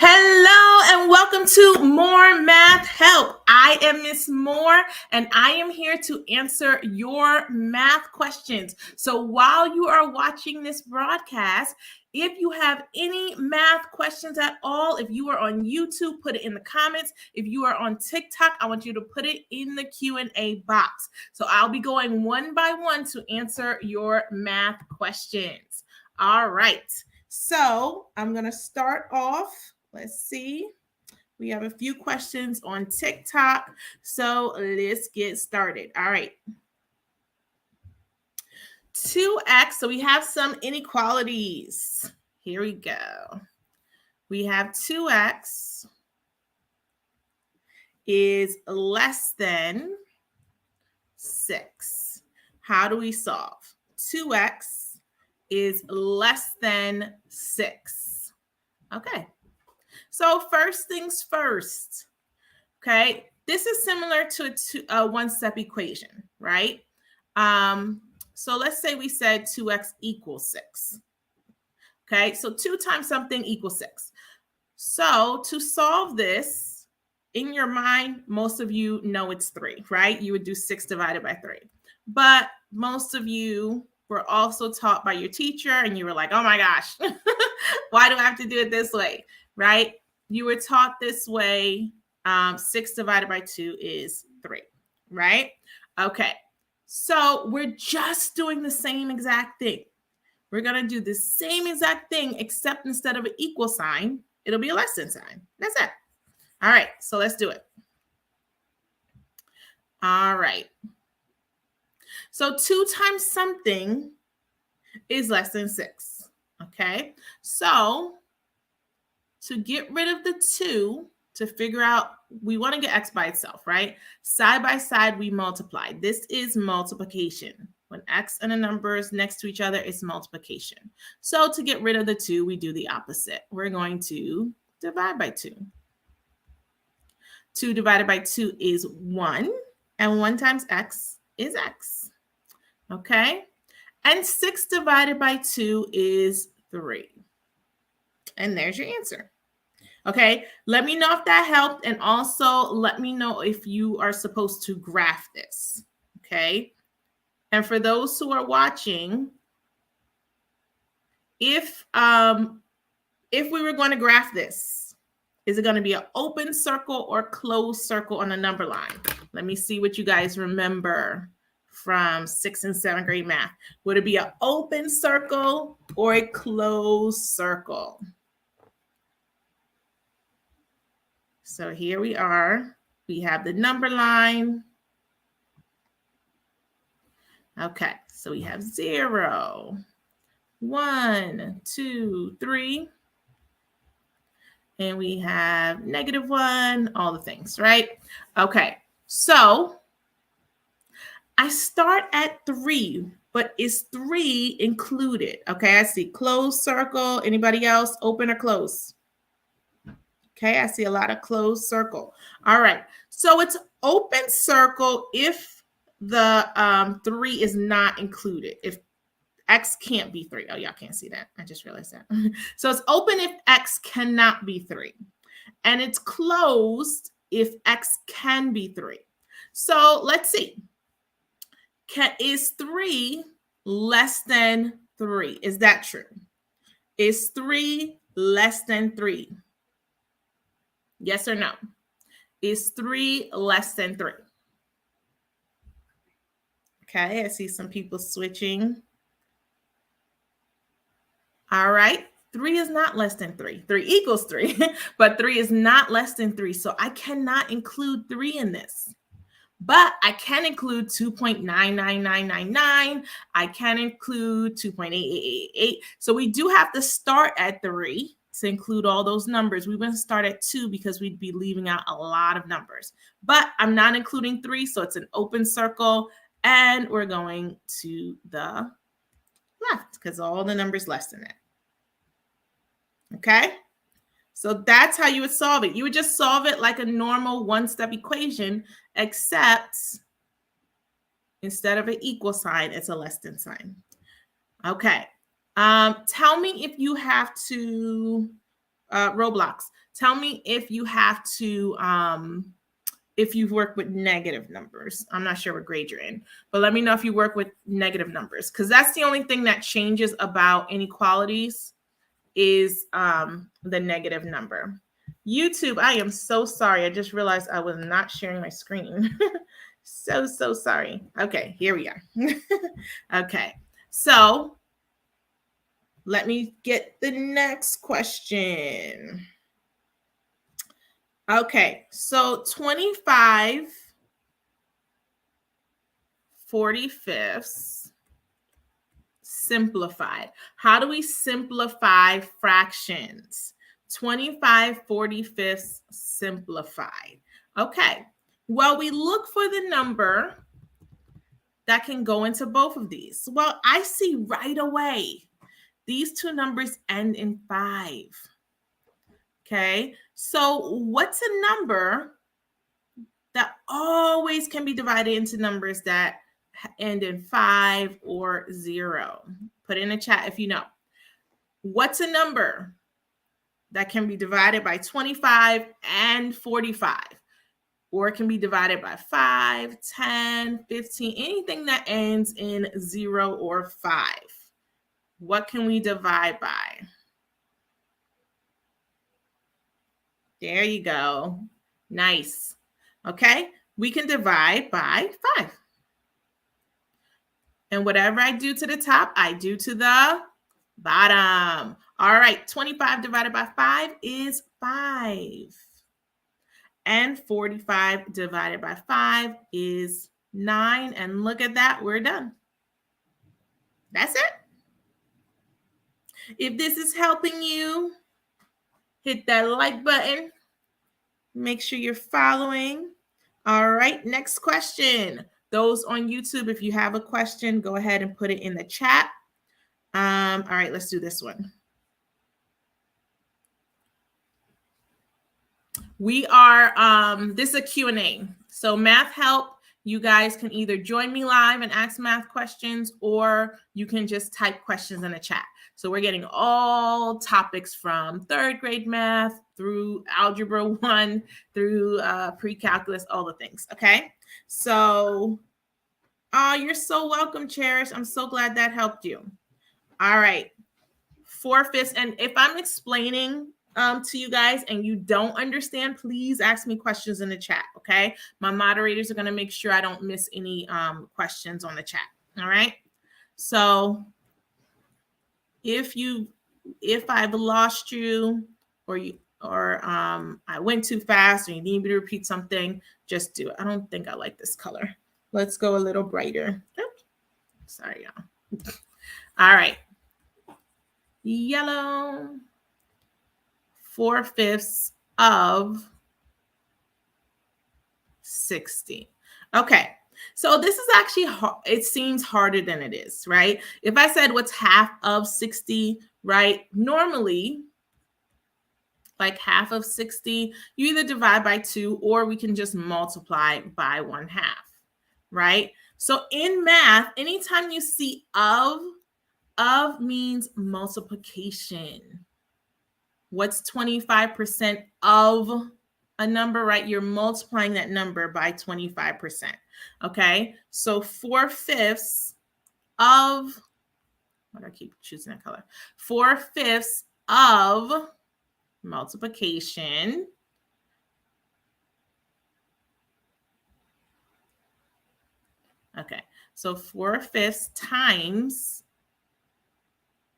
Hello and welcome to More Math Help. I am Miss Moore and I am here to answer your math questions. So while you are watching this broadcast, if you have any math questions at all, if you are on YouTube, put it in the comments. If you are on TikTok, I want you to put it in the Q&A box. So I'll be going one by one to answer your math questions. All right. So I'm going to start off. Let's see. We have a few questions on TikTok. So let's get started. All right. 2x. So we have some inequalities. Here we go. We have 2x is less than 6. How do we solve? 2x is less than 6. Okay. So first things first, okay? This is similar to a one-step equation, right? So let's say we said 2x equals 6. Okay, so 2 times something equals 6. So to solve this, in your mind, most of you know it's 3, right? You would do 6 divided by 3. But most of you were also taught by your teacher and you were like, oh my gosh, why do I have to do it this way, right? You were taught this way. 6 divided by 2 is 3, right? Okay, so we're just doing the same exact thing. We're going to do the same exact thing, except instead of an equal sign, it'll be a less than sign. That's it. All right, so let's do it. All right. So 2 times something is less than 6. Okay, so to get rid of the 2, to figure out, we want to get x by itself, right? Side by side, we multiply. This is multiplication. When x and a number is next to each other, it's multiplication. So to get rid of the 2, we do the opposite. We're going to divide by 2. 2 divided by 2 is 1, and 1 times x is x. Okay? And 6 divided by 2 is 3. And there's your answer. Okay, let me know if that helped, and also let me know if you are supposed to graph this. Okay, and for those who are watching, if we were going to graph this, is it going to be an open circle or closed circle on the number line? Let me see what you guys remember from 6th and 7th grade math. Would it be an open circle or a closed circle? So here we are. We have the number line. Okay, so we have 0, 1, 2, 3. And we have -1, all the things, right? Okay, so I start at 3, but is 3 included? Okay, I see closed circle. Anybody else? Open or closed? Okay, I see a lot of closed circle. All right, so it's open circle if the 3 is not included. If x can't be 3. Oh, y'all can't see that. I just realized that. So it's open if x cannot be 3. And it's closed if x can be 3. So let's see. Is 3 less than 3? Is that true? Is 3 less than 3? Yes or no? Is 3 less than 3? Okay, I see some people switching. All right, 3 is not less than 3. 3 equals 3, but 3 is not less than 3. So I cannot include 3 in this. But I can include 2.99999. I can include 2.8888. So we do have to start at 3 to include all those numbers. We wouldn't start at 2 because we'd be leaving out a lot of numbers. But I'm not including 3, so it's an open circle. And we're going to the left because all the numbers less than that. Okay? So that's how you would solve it. You would just solve it like a normal one-step equation, except instead of an equal sign, it's a less than sign. Okay. Tell me if you have to Roblox, tell me if you have to, if you've worked with negative numbers. I'm not sure what grade you're in, but let me know if you work with negative numbers, because that's the only thing that changes about inequalities is the negative number. YouTube, I am so sorry. I just realized I was not sharing my screen. So sorry. Okay, here we are. Okay, so let me get the next question. Okay, so 25/45 simplified. How do we simplify fractions? 25/45 simplified. Okay, well, we look for the number that can go into both of these. Well, I see right away these two numbers end in 5. Okay, so what's a number that always can be divided into numbers that end in 5 or 0? Put in a chat if you know. What's a number that can be divided by 25 and 45? Or it can be divided by 5, 10, 15, anything that ends in 0 or 5. What can we divide by? There you go. Nice. Okay, we can divide by 5. And whatever I do to the top, I do to the bottom. All right, 25 divided by 5 is 5. And 45 divided by 5 is 9. And look at that, we're done. That's it. If this is helping you, hit that like button. Make sure you're following. All right, next question. Those on YouTube, if you have a question, go ahead and put it in the chat. All right, let's do this one. We are, this is a Q&A. So math help, you guys can either join me live and ask math questions, or you can just type questions in the chat. So we're getting all topics from 3rd grade math through algebra 1, through pre-calculus, all the things, okay? So, oh, you're so welcome, Cherish. I'm so glad that helped you. All right, 4/5, and if I'm explaining to you guys and you don't understand, please ask me questions in the chat, okay? My moderators are going to make sure I don't miss any questions on the chat, all right? So if I've lost you, or I went too fast, or you need me to repeat something, just do it. I don't think I like this color. Let's go a little brighter. Oops. Sorry, y'all. All right. Yellow. 4/5 of 60. Okay, so this is actually hard. It seems harder than it is, right? If I said what's half of 60, right? Normally, like half of 60, you either divide by 2, or we can just multiply by 1/2, right? So in math, anytime you see of means multiplication. What's 25% of a number, right? You're multiplying that number by 25%. Okay, so 4/5 of, why do I keep choosing that color? 4/5 of multiplication Okay, so 4/5 times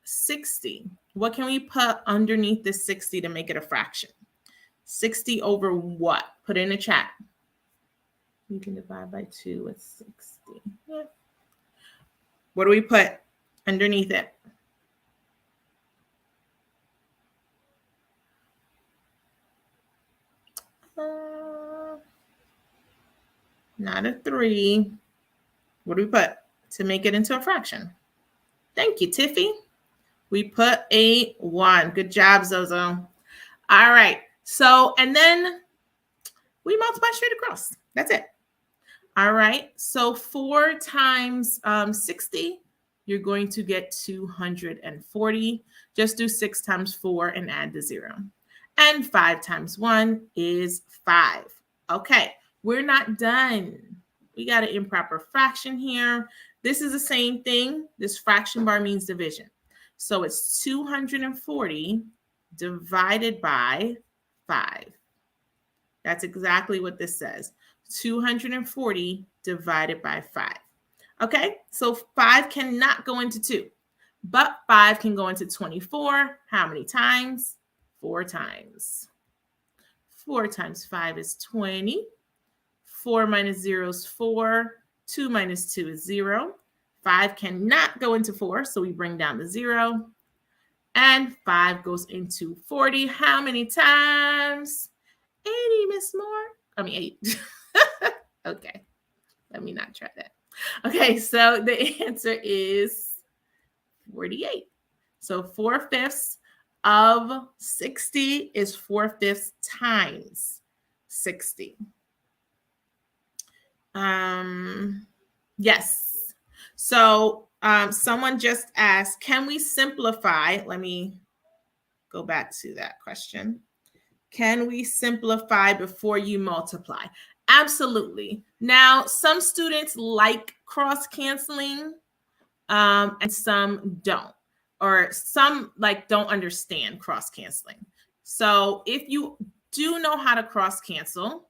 60. What can we put underneath this 60 to make it a fraction? 60 over what? Put it in the chat. You can divide by 2 with 60. Yeah. What do we put underneath it? Not a 3. What do we put to make it into a fraction? Thank you, Tiffy. We put a 1. Good job, Zozo. All right. So, and then we multiply straight across. That's it. All right. So 4 times 60, you're going to get 240. Just do 6 times 4 and add the 0. And 5 times 1 is 5. Okay, we're not done. We got an improper fraction here. This is the same thing. This fraction bar means division. So it's 240 divided by 5. That's exactly what this says. 240 divided by 5. Okay, so 5 cannot go into 2, but 5 can go into 24. How many times? 4 times. 4 times 5 is 20. 4 minus 0 is 4. 2 minus 2 is 0. 5 cannot go into 4, so we bring down the 0. And 5 goes into 40. How many times? 80, Miss Moore. I mean, 8. Okay, let me not try that. Okay, so the answer is 48. So 4/5 of 60 is 4/5 times 60. Yes. So someone just asked, can we simplify? Let me go back to that question. Can we simplify before you multiply? Absolutely. Now, some students like cross-canceling and some don't, or some don't understand cross-canceling. So if you do know how to cross-cancel,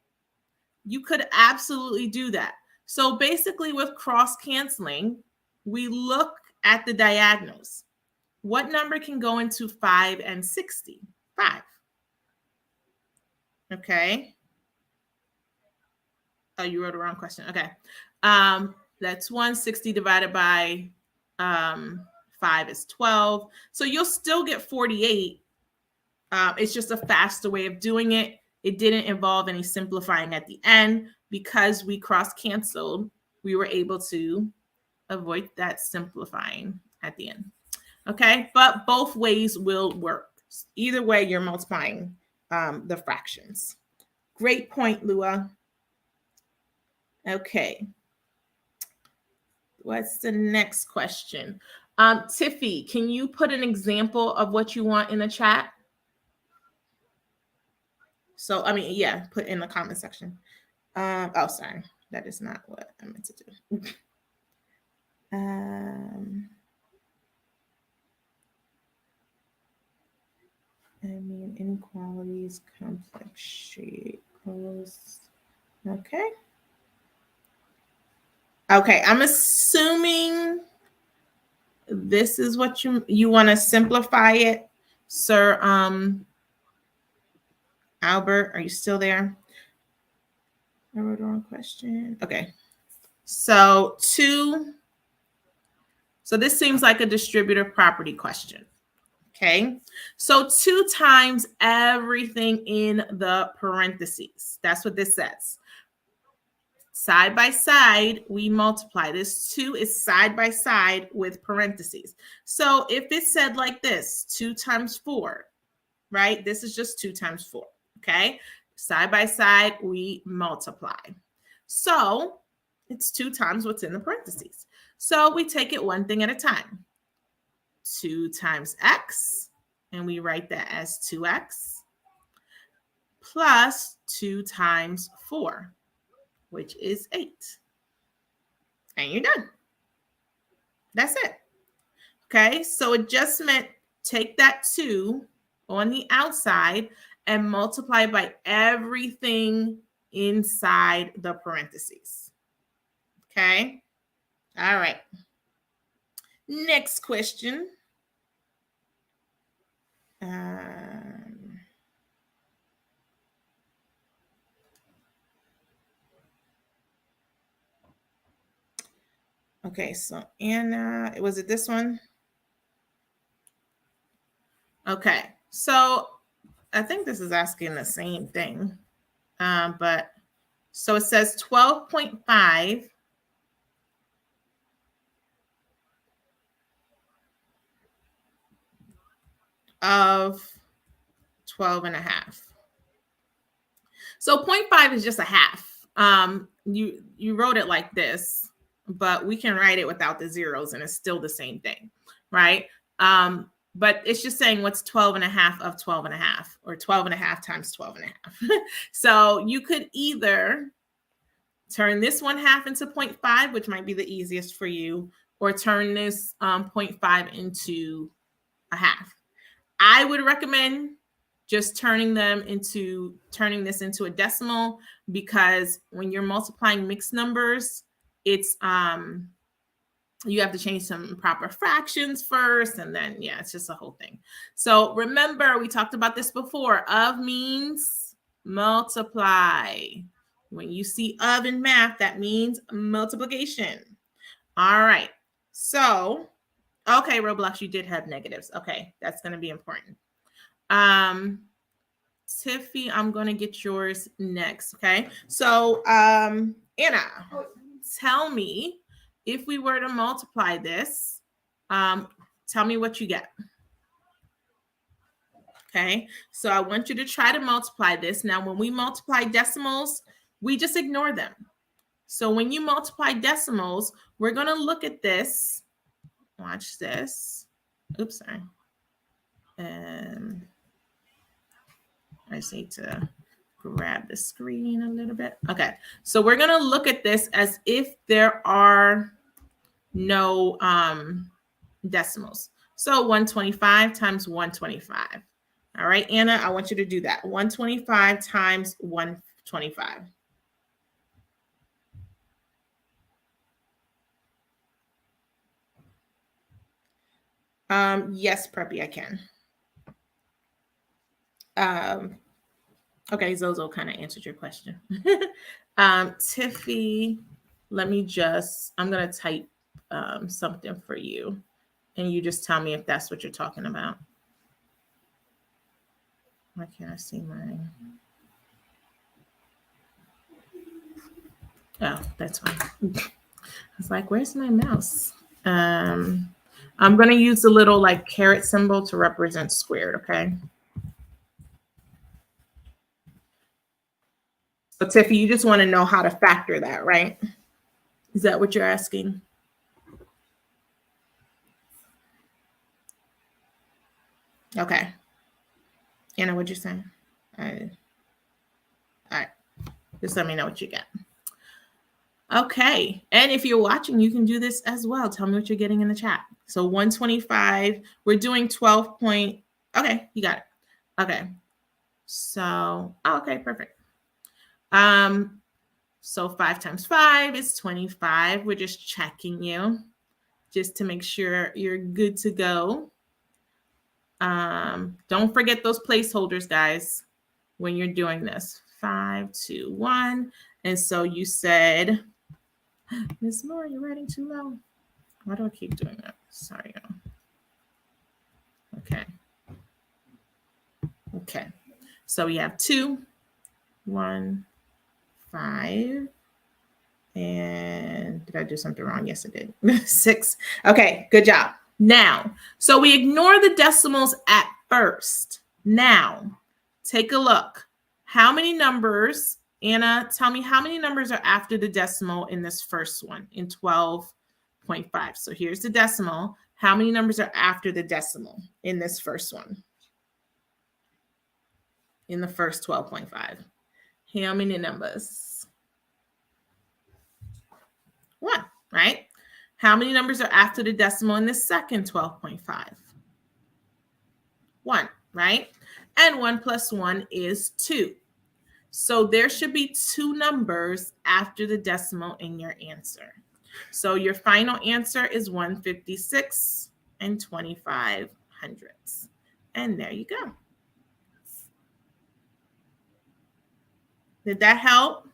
you could absolutely do that. So basically with cross-canceling, we look at the diagonals. What number can go into 5 and 60? 5. Okay. Oh, you wrote the wrong question. Okay. That's 160 divided by 5 is 12. So you'll still get 48. It's just a faster way of doing it. It didn't involve any simplifying at the end. Because we cross-canceled, we were able to avoid that simplifying at the end. Okay, but both ways will work. Either way, you're multiplying the fractions. Great point, Lua. Okay. What's the next question? Tiffy, can you put an example of what you want in the chat? So, I mean, yeah, put in the comment section. Oh, sorry. That is not what I meant to do. I mean, inequalities, complex shape, close. Okay. Okay, I'm assuming this is what you want to simplify it, Sir Albert. Are you still there? I wrote the wrong question. Okay. So this seems like a distributive property question. Okay. So 2 times everything in the parentheses. That's what this says. Side by side, we multiply. This 2 is side by side with parentheses. So if it said like this, 2 times 4, right? This is just 2 times 4, okay? Side by side, we multiply. So it's 2 times what's in the parentheses. So we take it one thing at a time. 2 times x, and we write that as 2x, plus 2 times 4, which is 8. And you're done. That's it. Okay, so it just meant take that 2 on the outside and multiply by everything inside the parentheses. Okay, all right. Next question. Okay, so Anna, was it this one? Okay, so I think this is asking the same thing, but so it says 12.5 of 12 and a half. So 0.5 is just a half. You wrote it like this, but we can write it without the zeros and it's still the same thing, right? but it's just saying what's 12 and a half of 12 and a half, or 12 and a half times 12 and a half. So you could either turn this 1/2 into 0.5, which might be the easiest for you, or turn this 0.5 into a half. I would recommend just turning this into a decimal, because when you're multiplying mixed numbers, it's you have to change some proper fractions first, and then yeah, it's just a whole thing. So remember, we talked about this before. Of means multiply. When you see of in math, that means multiplication. All right. So, okay, Roblox, you did have negatives. Okay, that's going to be important. Tiffy, I'm going to get yours next. Okay. So, Anna, tell me, if we were to multiply this, tell me what you get. Okay. So I want you to try to multiply this. Now, when we multiply decimals, we just ignore them. So when you multiply decimals, we're going to look at this. Watch this. Oops, sorry. I just need to grab the screen a little bit. Okay, so we're going to look at this as if there are no decimals. So 125 times 125. All right, Anna, I want you to do that. 125 times 125. Yes, Preppy, I can. Okay, Zozo kind of answered your question. Tiffy, I'm going to type something for you, and you just tell me if that's what you're talking about. Why can't I see mine? Oh, that's fine. I was like, where's my mouse? I'm going to use the little like caret symbol to represent squared, okay? So Tiffy, you just want to know how to factor that, right? Is that what you're asking? Okay. Anna, what'd you say? All right. Just let me know what you get. Okay. And if you're watching, you can do this as well. Tell me what you're getting in the chat. So 125, we're doing 12 point. Okay, you got it. Okay. So, okay, perfect. So 5 times 5 is 25. We're just checking you just to make sure you're good to go. Don't forget those placeholders, guys, when you're doing this. 5, 2, 1. And so you said, Miss Moore, you're writing too low. Why do I keep doing that? Sorry, y'all. Okay. Okay. So we have 2, 1, 5. And did I do something wrong? Yes, I did. 6. Okay, good job. Now, so we ignore the decimals at first. Now, take a look. How many numbers, Anna, tell me how many numbers are after the decimal in this first one, in 12.5. So here's the decimal. How many numbers are after the decimal in this first one? In the first 12.5. How many numbers? 1, right? How many numbers are after the decimal in the second 12.5? 1, right? And 1 plus 1 is 2. So there should be 2 numbers after the decimal in your answer. So your final answer is 156 and 25 hundredths. And there you go. Did that help?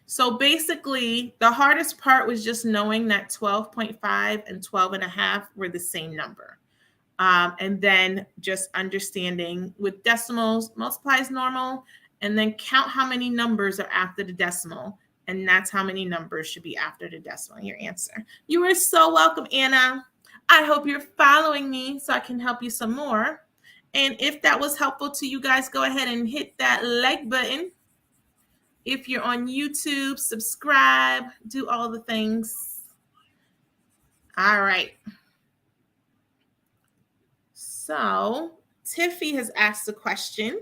So basically, the hardest part was just knowing that 12.5 and 12 and a half were the same number. And then just understanding with decimals, multiply as normal, and then count how many numbers are after the decimal. And that's how many numbers should be after the decimal in your answer. You are so welcome, Anna. I hope you're following me so I can help you some more. And if that was helpful to you guys, go ahead and hit that like button. If you're on YouTube, subscribe, do all the things. All right. So Tiffy has asked a question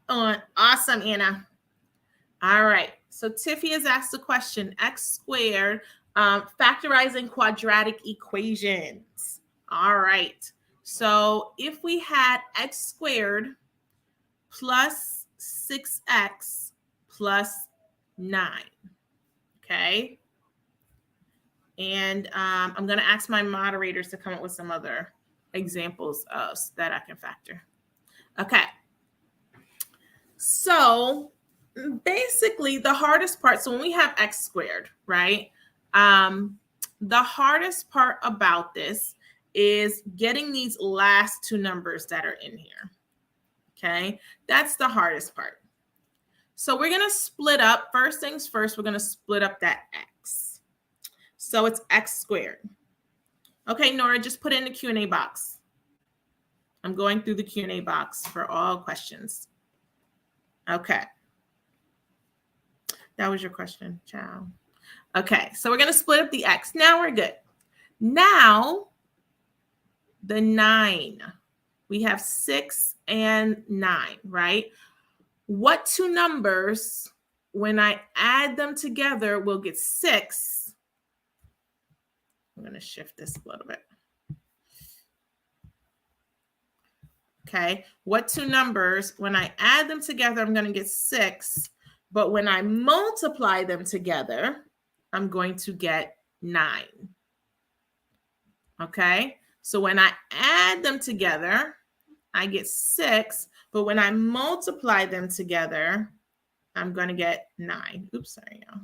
on awesome, Anna. All right. So Tiffy has asked a question, x squared, factorizing quadratic equations. All right. So if we had x squared plus 6x plus 9, okay? And I'm going to ask my moderators to come up with some other examples that I can factor. Okay. So basically the hardest part, so when we have x squared, right? The hardest part about this is getting these last two numbers that are in here. Okay, that's the hardest part. So we're going to split up, first things first, we're going to split up that x. So it's x squared. Okay, Nora, just put it in the Q&A box. I'm going through the Q&A box for all questions. Okay. That was your question. Ciao. Okay, so we're going to split up the x. Now we're good. Now, the 9. We have 6 and 9, right? What two numbers, when I add them together, will get 6? I'm going to shift this a little bit. Okay, what two numbers, when I add them together, I'm going to get 6. But when I multiply them together, I'm going to get 9. Okay, so when I add them together, I get 6. But when I multiply them together, I'm going to get 9. Oops, sorry, y'all.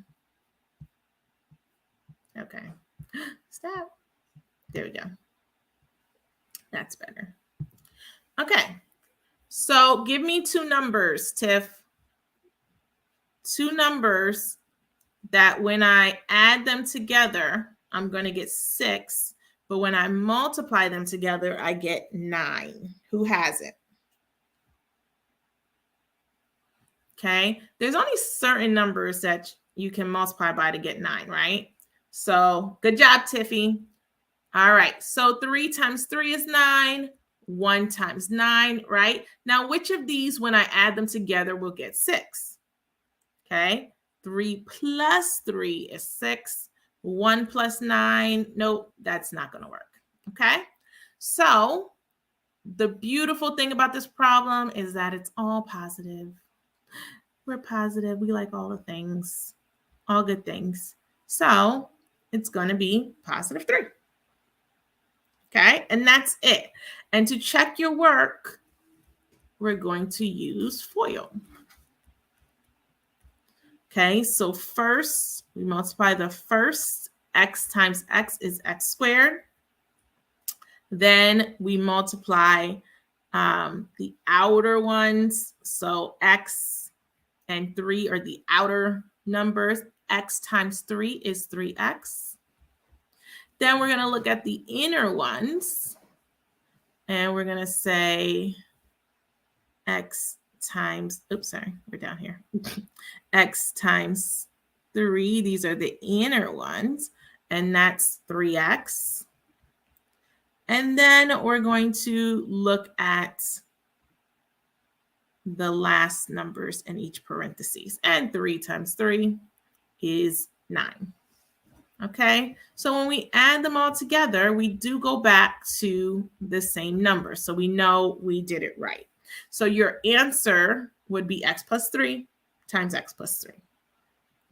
Okay, stop. There we go. That's better. Okay, so give me two numbers, Tiff. Two numbers that when I add them together, I'm going to get 6. But when I multiply them together, I get 9. Who has it? Okay, there's only certain numbers that you can multiply by to get 9, right? So good job, Tiffy. All right, so 3 times 3 is 9. 1 times 9, right? Now, which of these, when I add them together, will get 6? Okay, 3 plus 3 is 6. 1 plus 9, nope, that's not going to work. Okay, so the beautiful thing about this problem is that it's all positive. We're positive. We like all the things, all good things. So it's going to be positive 3. Okay, and that's it. And to check your work, we're going to use FOIL. Okay, so first we multiply the first. X times x is x squared. Then we multiply the outer ones. So x and 3 are the outer numbers. X times 3 is 3x. Then we're going to look at the inner ones. And we're going to say x times, oops, sorry, we're down here. X times 3, these are the inner ones, and that's 3x. And then we're going to look at the last numbers in each parentheses. And 3 times 3 is 9. Okay, so when we add them all together, we do go back to the same number. So we know we did it right. So your answer would be x plus 3 times x plus 3.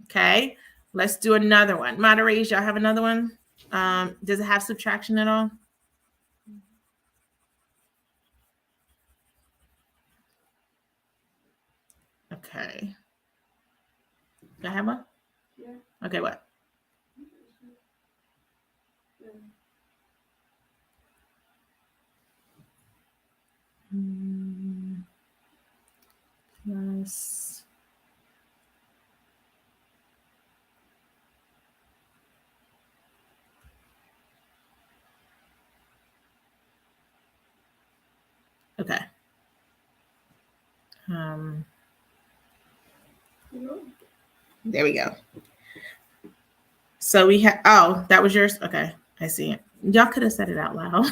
Okay, let's do another one. Moderators, y'all have another one? Does it have subtraction at all? Okay. Do I have one? Yeah. Okay, what? Plus. Okay. There we go. So we have, oh, that was yours? Okay, I see it. Y'all could have said it out loud.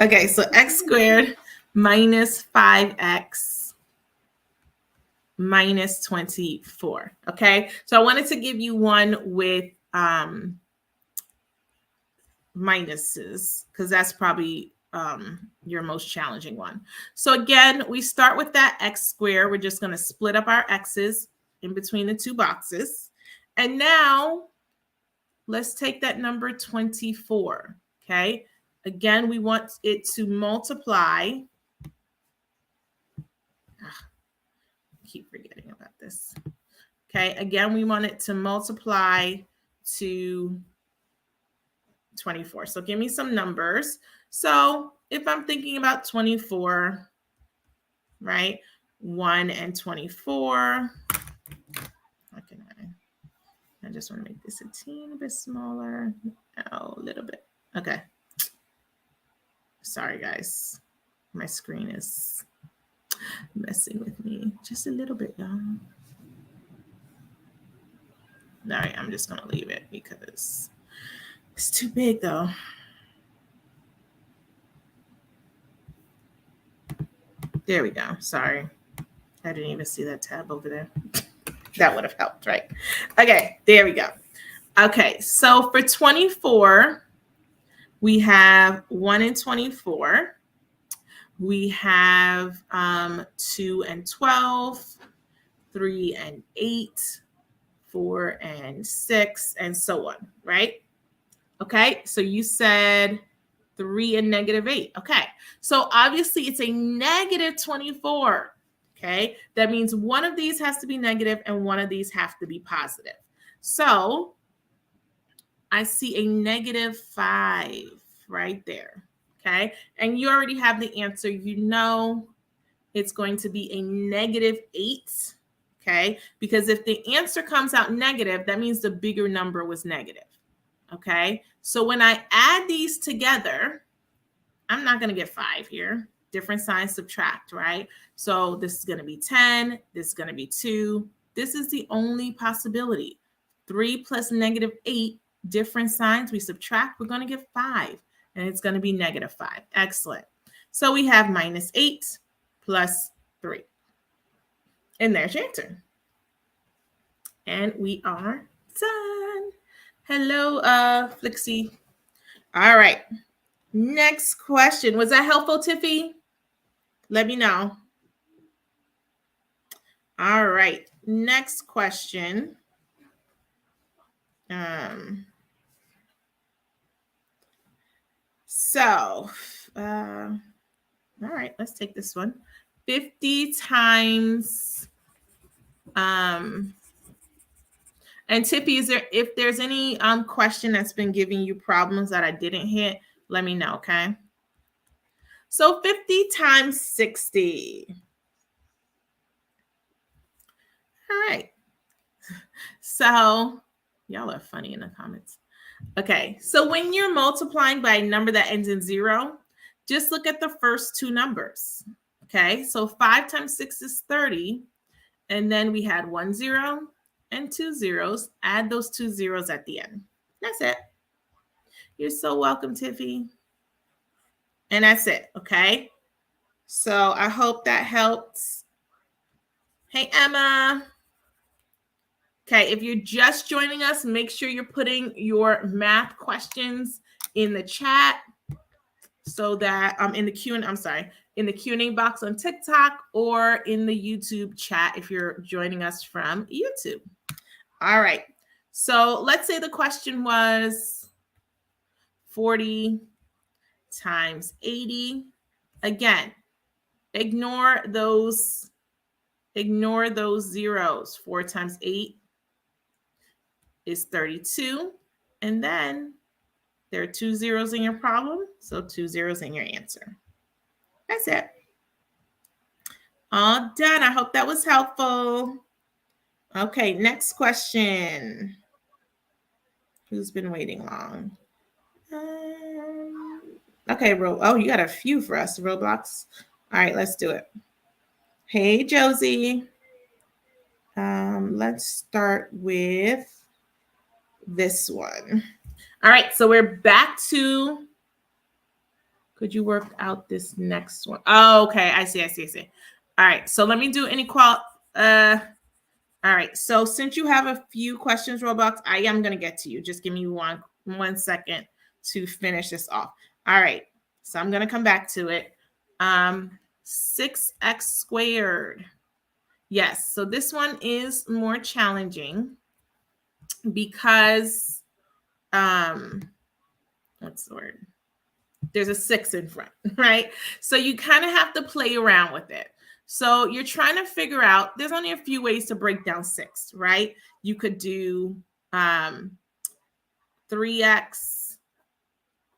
Okay, so x squared minus 5x minus 24. Okay, so I wanted to give you one with minuses because that's probably your most challenging one. So again, we start with that x squared. We're just going to split up our x's in between the two boxes. And now let's take that number 24. Okay, again, we want it to multiply. Keep forgetting about this. Okay, again, we want it to multiply to 24. So give me some numbers. So if I'm thinking about 24, right? 1 and 24. How can I just want to make this a teeny bit smaller. Oh, a little bit. Okay. Sorry, guys. My screen is messing with me just a little bit, y'all. All right, I'm just going to leave it because it's too big, though. There we go. Sorry. I didn't even see that tab over there. That would have helped, right? Okay, there we go. Okay, so for 24, we have 1 and 24. We have 2 and 12, 3 and 8, 4 and 6, and so on, right? Okay, so you said 3 and negative 8. Okay, so obviously it's a negative 24. Okay, that means one of these has to be negative and one of these have to be positive. So I see a negative 5 right there. Okay, and you already have the answer. You know it's going to be a negative 8. Okay, because if the answer comes out negative, that means the bigger number was negative. Okay, so when I add these together, I'm not going to get 5 here. Different signs subtract, right? So this is going to be 10. This is going to be 2. This is the only possibility. 3 plus negative 8, different signs. We subtract, we're going to get 5. And it's going to be negative 5. Excellent. So we have minus 8 plus 3. And there's your answer. And we are done. Hello, Flixie. All right. Next question. Was that helpful, Tiffy? Let me know. All right. Next question. All right, let's take this one. 50 times, and Tiffy, if there's any question that's been giving you problems that I didn't hit, let me know, okay? So 50 times 60. All right. So y'all are funny in the comments. Okay, so when you're multiplying by a number that ends in 0, just look at the first two numbers. Okay, so 5 times 6 is 30. And then we had 1 0 and 2 zeros. Add those 2 zeros at the end. That's it. You're so welcome, Tiffy. And that's it, okay? So I hope that helps. Hey, Emma. Okay, if you're just joining us, make sure you're putting your math questions in the chat so that in the Q&A box on TikTok or in the YouTube chat if you're joining us from YouTube. All right. So let's say the question was 40 times 80. Again, ignore those zeros. 4 times 8 is 32. And then there are 2 zeros in your problem. So 2 zeros in your answer. That's it. All done. I hope that was helpful. Okay, next question. Who's been waiting long? Okay, you got a few for us, Roblox. All right, let's do it. Hey, Josie. Let's start with this one. All right, so we're back to Could you work out this next one? Oh, okay. I see. All right. So let me do inequality. All right. So since you have a few questions, Roblox, I am going to get to you. Just give me one second to finish this off. All right. So I'm going to come back to it. 6x squared. Yes. So this one is more challenging because, what's the word? There's a 6 in front, right? So you kind of have to play around with it. So you're trying to figure out, there's only a few ways to break down 6, right? You could do 3x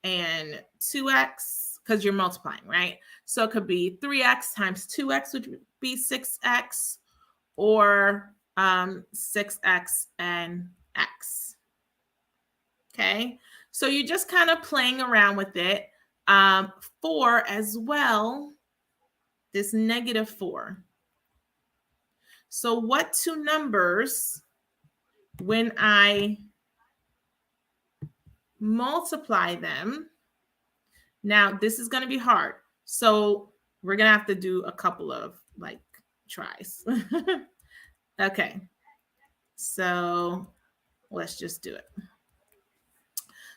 and 2x because you're multiplying, right? So it could be 3x times 2x, which would be 6x, or 6x and x. Okay, so you're just kind of playing around with it. 4 as well, this -4. So what two numbers, when I multiply them, now this is going to be hard. So we're going to have to do a couple of like tries. Okay, so let's just do it.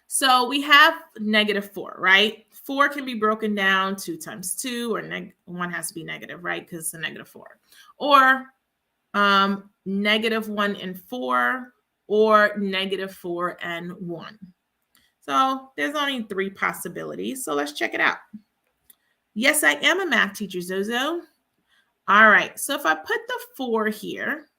So we have -4, right? 4 can be broken down 2 times 2, or 1 has to be negative, right? Because it's a -4. Or -1 and 4, or -4 and 1. So there's only 3 possibilities. So let's check it out. Yes, I am a math teacher, Zozo. All right. So if I put the 4 here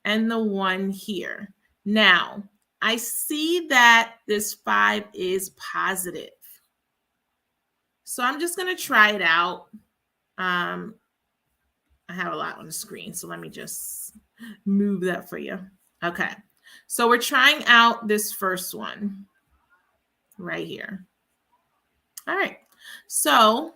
and the 1 here, now I see that this 5 is positive. So I'm just going to try it out. I have a lot on the screen, so let me just move that for you. Okay. So we're trying out this first one right here. All right. So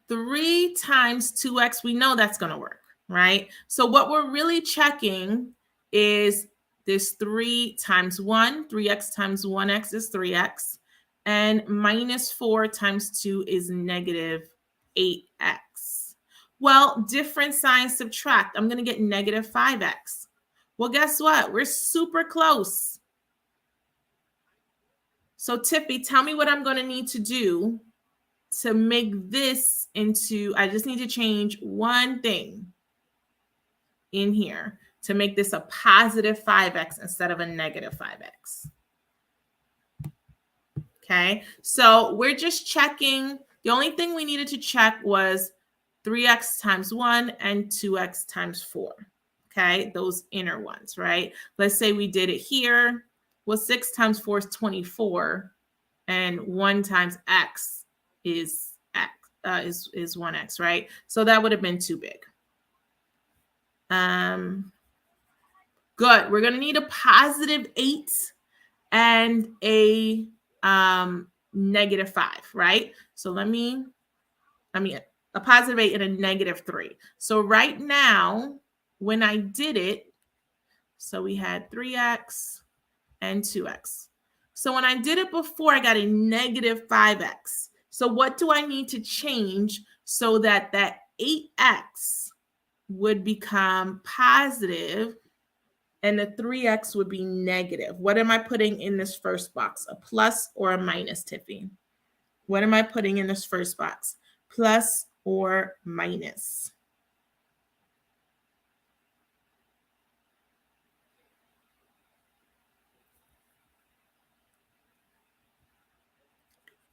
3 times 2x, we know that's going to work, right? So what we're really checking is this 3 times 1. 3x times 1x is 3x. And -4 times 2 is -8x. Well, different signs subtract. I'm going to get -5x. Well, guess what? We're super close. So Tiffy, tell me what I'm going to need to do to make this into, I just need to change one thing in here to make this a positive 5x instead of a -5x. Okay, so we're just checking. The only thing we needed to check was 3x times 1 and 2x times 4. Okay, those inner ones, right? Let's say we did it here. Well, 6 times 4 is 24, and 1 times x is x is 1x, right? So that would have been too big. Good. We're going to need a positive 8 and a -5, right? So a positive 8 and a -3. So right now, when I did it, so we had 3x and 2x. So when I did it before, I got a -5x. So what do I need to change so that that 8x would become positive and the 3x would be negative? What am I putting in this first box? A plus or a minus, Tiffy? What am I putting in this first box? Plus or minus?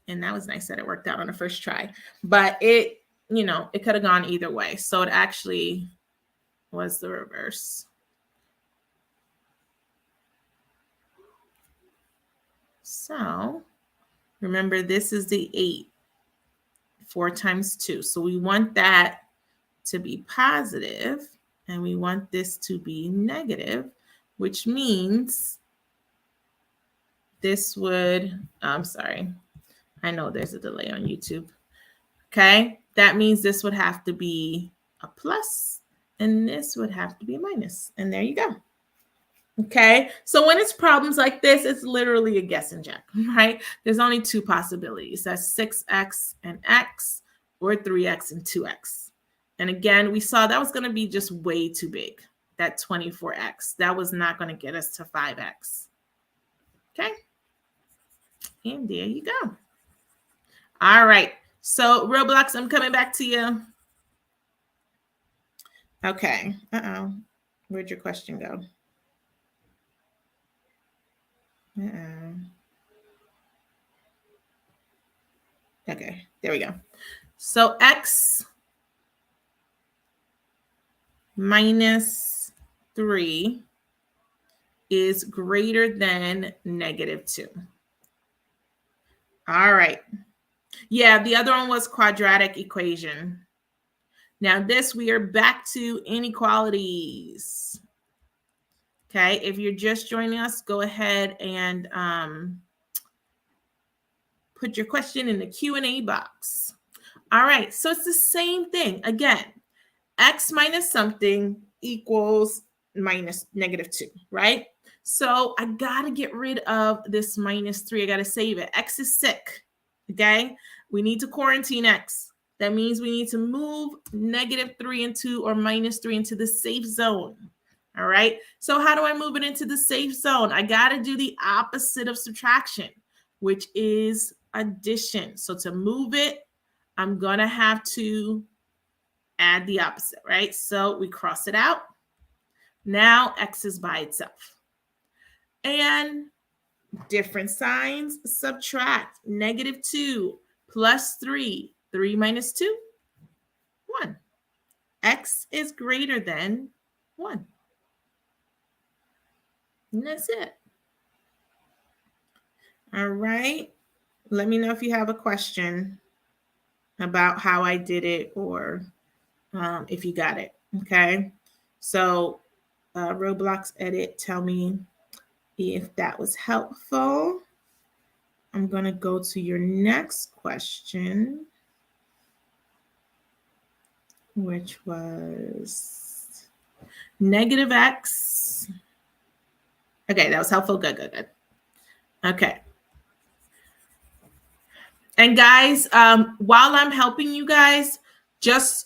And that was nice that it worked out on the first try. But it could have gone either way. So it actually was the reverse. So remember, this is the 8. 4 times 2. So we want that to be positive, and we want this to be negative, which means this would, I'm sorry, I know there's a delay on YouTube. Okay, that means this would have to be a plus, and this would have to be a minus. And there you go. Okay, so when it's problems like this, it's literally a guessing check, right? There's only two possibilities. That's 6x and x, or 3x and 2x. And again, we saw that was going to be just way too big, that 24x. That was not going to get us to 5x. Okay, and there you go. All right, so Roblox, I'm coming back to you. Okay, where'd your question go? Okay, there we go. So x minus 3 is greater than -2. All right. Yeah, the other one was quadratic equation. Now this, we are back to inequalities. Okay, if you're just joining us, go ahead and put your question in the Q&A box. All right, so it's the same thing. Again, x minus something equals minus -2, right? So I got to get rid of this -3. I got to save it. X is sick, okay? We need to quarantine x. That means we need to move -3 into, or -3 into the safe zone. All right, so how do I move it into the safe zone? I got to do the opposite of subtraction, which is addition. So to move it, I'm going to have to add the opposite, right? So we cross it out. Now x is by itself. And different signs, subtract. -2 plus 3. 3 minus 2, 1. X is greater than 1. And that's it. All right. Let me know if you have a question about how I did it, or if you got it. Okay. So Roblox edit, tell me if that was helpful. I'm going to go to your next question, which was -x. Okay, that was helpful. Good. Okay. And guys, while I'm helping you guys, just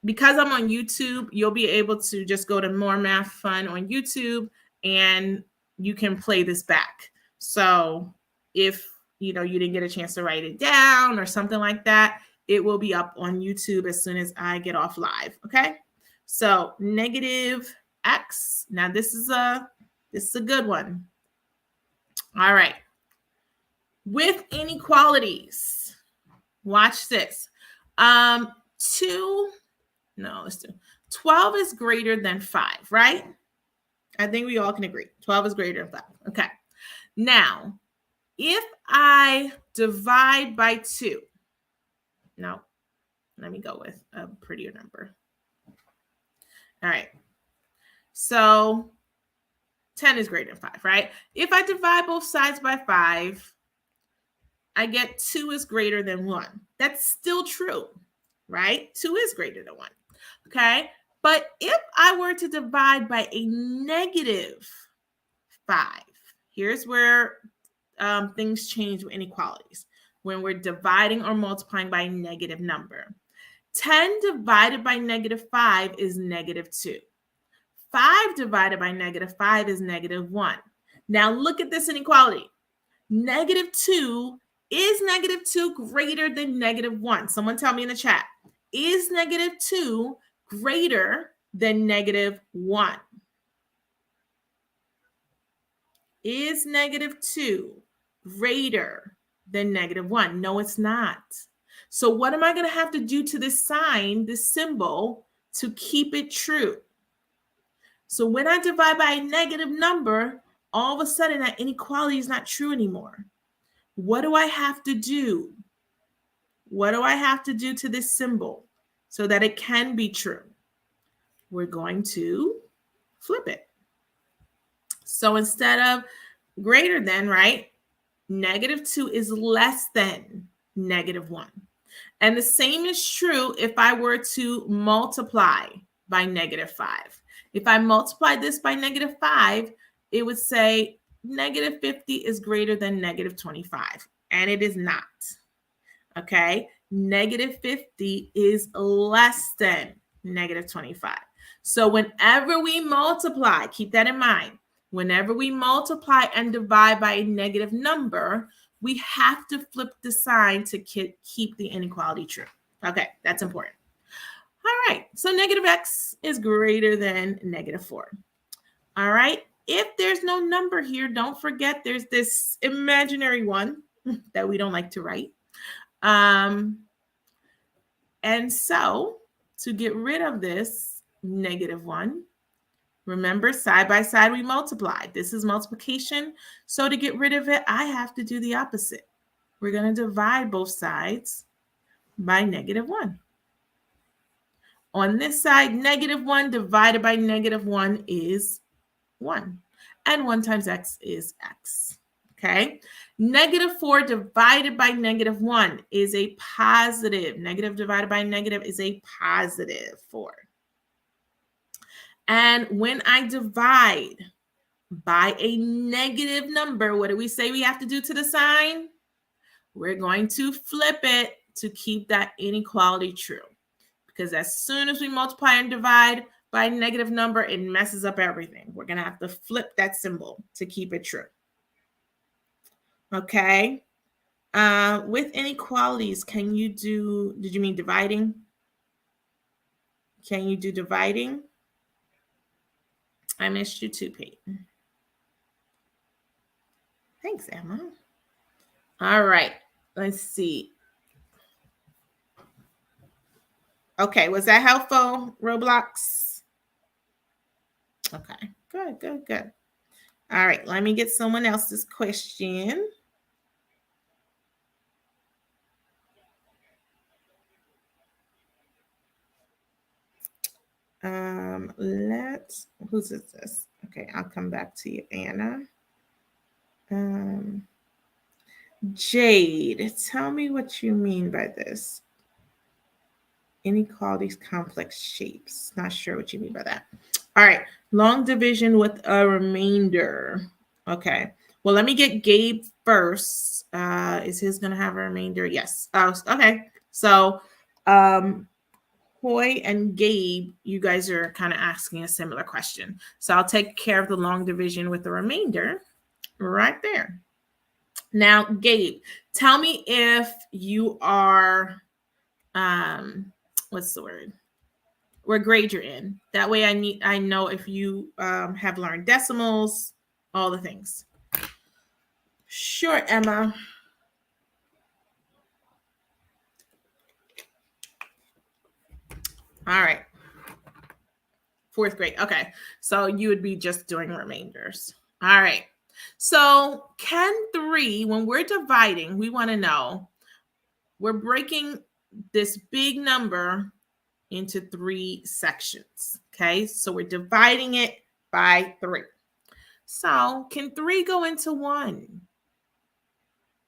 because I'm on YouTube, you'll be able to just go to More Math Fun on YouTube, and you can play this back. So if you didn't get a chance to write it down or something like that, it will be up on YouTube as soon as I get off live. Okay. So -x. Now this is a good one. All right. With inequalities, watch this. 12 is greater than 5, right? I think we all can agree. 12 is greater than 5. Okay. Now, if I divide by 2, no, let me go with a prettier number. All right. So 10 is greater than 5, right? If I divide both sides by 5, I get 2 is greater than 1. That's still true, right? 2 is greater than 1. Okay. But if I were to divide by a -5, here's where things change with inequalities. When we're dividing or multiplying by a negative number. 10 divided by -5 is -2. 5 divided by -5 is -1. Now look at this inequality. -2, is -2 greater than -1? Someone tell me in the chat. Is -2 greater than -1? Is -2 greater than -1? No, it's not. So what am I going to have to do to this sign, this symbol, to keep it true? So when I divide by a negative number, all of a sudden that inequality is not true anymore. What do I have to do? What do I have to do to this symbol so that it can be true? We're going to flip it. So instead of greater than, right, -2 is less than -1. And the same is true if I were to multiply by negative 5. If I multiply this by negative 5, it would say negative 50 is greater than negative 25, and it is not. Okay, negative 50 is less than negative 25. So whenever we multiply, keep that in mind. Whenever we multiply and divide by a negative number, we have to flip the sign to keep the inequality true. Okay, that's important. All right, so negative x is greater than negative 4. All right, if there's no number here, don't forget there's this imaginary one that we don't like to write. And so to get rid of this negative 1, remember, side by side we multiply. This is multiplication. So to get rid of it, I have to do the opposite. We're going to divide both sides by negative 1. On this side, negative 1 divided by negative 1 is 1. And 1 times x is x. Okay. Negative 4 divided by negative 1 is a positive. Negative divided by negative is a positive 4. And when I divide by a negative number, what do we say we have to do to the sign? We're going to flip it to keep that inequality true. Because as soon as we multiply and divide by a negative number, it messes up everything. We're going to have to flip that symbol to keep it true. Okay. With inequalities, can you do, did you mean dividing? Can you do dividing? I missed you too, Pete. Thanks, Emma. All right, let's see. Okay, was that helpful, Roblox? Okay, good. All right, let me get someone else's question. Whose is this? Okay, I'll come back to you, Anna. Jade, tell me what you mean by this. Inequalities, complex shapes. Not sure what you mean by that. All right, long division with a remainder. Okay, well, let me get Gabe first. Is his going to have a remainder? Yes. Okay, so Hoy and Gabe, you guys are kind of asking a similar question. So I'll take care of the long division with the remainder right there. Now, Gabe, tell me if you are, what's the word? What grade you're in. That way I know if you have learned decimals, all the things. Sure, Emma. All right. 4th grade. Okay. So you would be just doing remainders. All right. So can 3, when we're dividing, we want to know, we're breaking this big number into 3 sections. Okay. So we're dividing it by 3. So can 3 go into 1?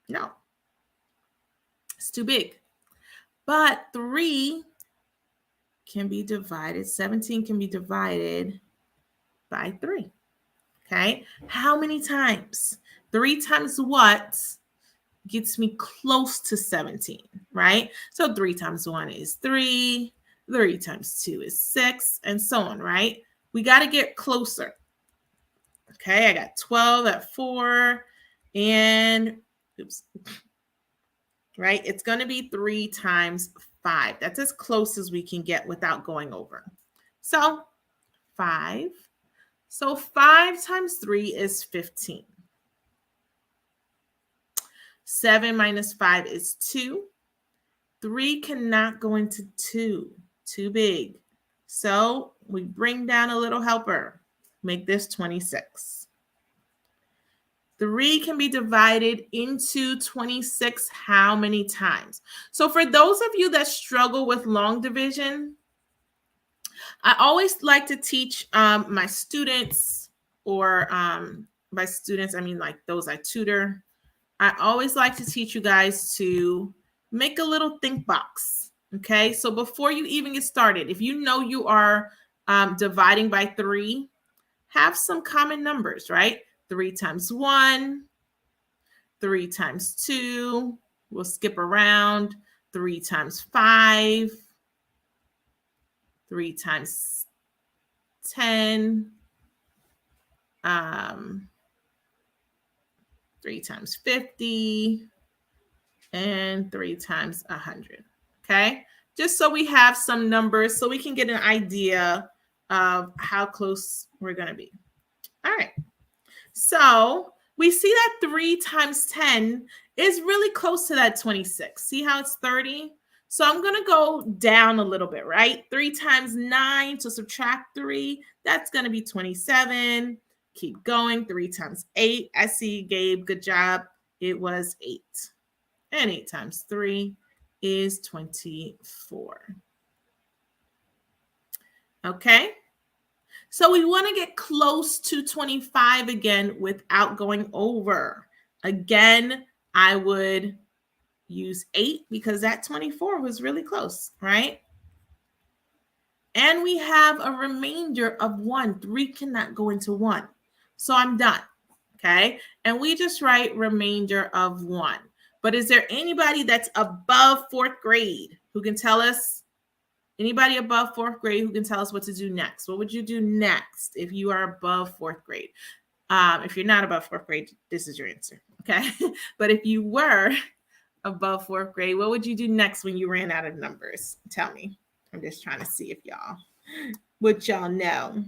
No. It's too big. But 3 can be divided, 17 can be divided by 3. Okay, how many times? 3 times what gets me close to 17, right? So 3 times 1 is 3, 3 times 2 is 6, and so on, right? We got to get closer. Okay, I got 12 at 4, and oops, right? It's going to be 3 times 5. That's as close as we can get without going over. So 5. So 5 times 3 is 15. 7 minus 5 is 2. 3 cannot go into 2. Too big. So we bring down a little helper. Make this 26. 3 can be divided into 26 how many times? So for those of you that struggle with long division, I always like to teach my students, or by students, I mean like those I tutor. I always like to teach you guys to make a little think box. Okay, so before you even get started, if you know you are dividing by 3, have some common numbers, right? 3 times 1, 3 times 2, we'll skip around, 3 times 5, 3 times 10, 3 times 50, and 3 times 100, okay? Just so we have some numbers so we can get an idea of how close we're going to be. All right. So we see that 3 times 10 is really close to that 26. See how it's 30? So I'm going to go down a little bit, right? 3 times 9, so subtract 3, that's going to be 27. Keep going. 3 times 8. I see, Gabe. Good job. It was 8. And 8 times 3 is 24. Okay. So we want to get close to 25 again without going over. Again, I would use 8 because that 24 was really close, right? And we have a remainder of 1. 3 cannot go into 1. So I'm done, okay? And we just write remainder of 1. But is there anybody that's above 4th grade who can tell us? Anybody above 4th grade who can tell us what to do next? What would you do next if you are above 4th grade? If you're not above 4th grade, this is your answer, okay? But if you were above 4th grade, what would you do next when you ran out of numbers? Tell me. I'm just trying to see if what y'all know.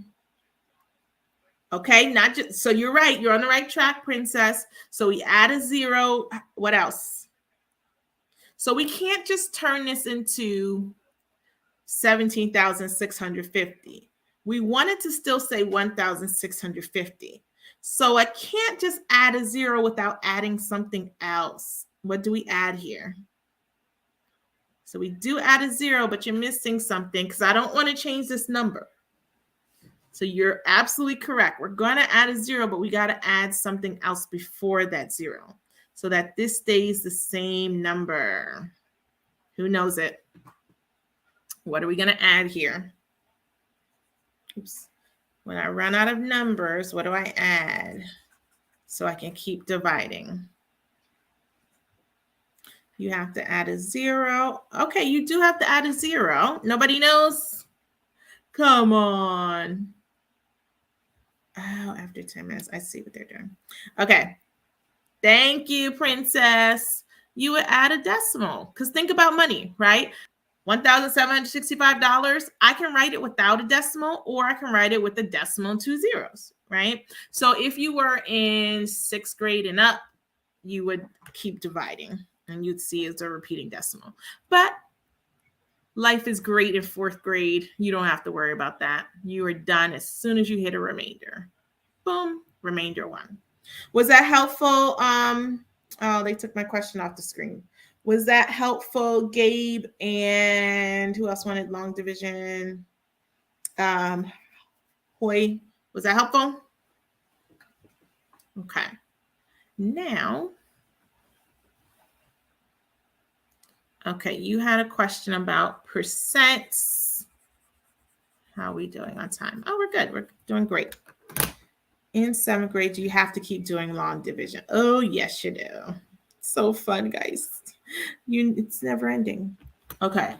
Okay, not just, so you're right. You're on the right track, Princess. So we add a 0. What else? So we can't just turn this into 17,650. We wanted to still say 1,650. So I can't just add a 0 without adding something else. What do we add here? So we do add a 0, but you're missing something because I don't want to change this number. So you're absolutely correct. We're going to add a 0, but we got to add something else before that 0 so that this stays the same number. Who knows it? What are we going to add here? Oops. When I run out of numbers, what do I add so I can keep dividing? You have to add a 0. Okay, you do have to add a 0. Nobody knows? Come on. Oh, after 10 minutes, I see what they're doing. Okay. Thank you, Princess. You would add a decimal because think about money, right? $1,765. I can write it without a decimal or I can write it with a decimal and 2 zeros, right? So if you were in 6th grade and up, you would keep dividing and you'd see it's a repeating decimal. But life is great in 4th grade. You don't have to worry about that. You are done as soon as you hit a remainder. Boom, remainder 1. Was that helpful? Oh, they took my question off the screen. Was that helpful, Gabe? And who else wanted long division? Hoy, was that helpful? Okay. Now, okay, you had a question about percents. How are we doing on time? Oh, we're good. We're doing great. In 7th grade, do you have to keep doing long division? Oh, yes, you do. So fun, guys. It's never ending. Okay.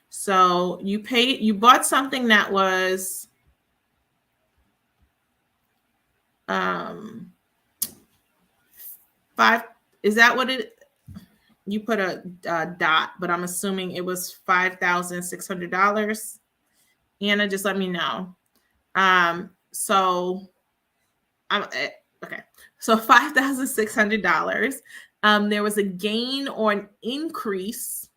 So you bought something that was five. Is that what it? You put a dot, but I'm assuming it was $5,600. Anna, just let me know. So I'm okay. So $5,600. There was a gain or an increase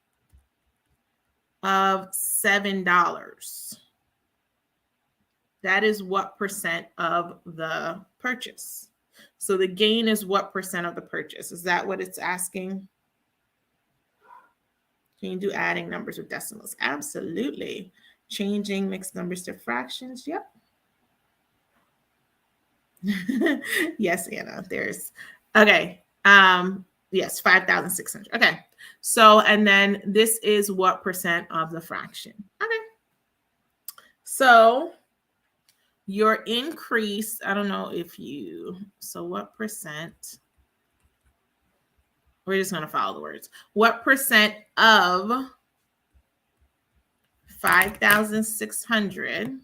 of $7. That is what percent of the purchase. So the gain is what percent of the purchase. Is that what it's asking? Can you do adding numbers with decimals? Absolutely. Changing mixed numbers to fractions. Yep. Yes, Anna. There's okay. Yes, 5,600. Okay. So, and then this is what percent of the fraction. Okay. So your increase, I don't know if you, so what percent, we're just going to follow the words. What percent of 5,600,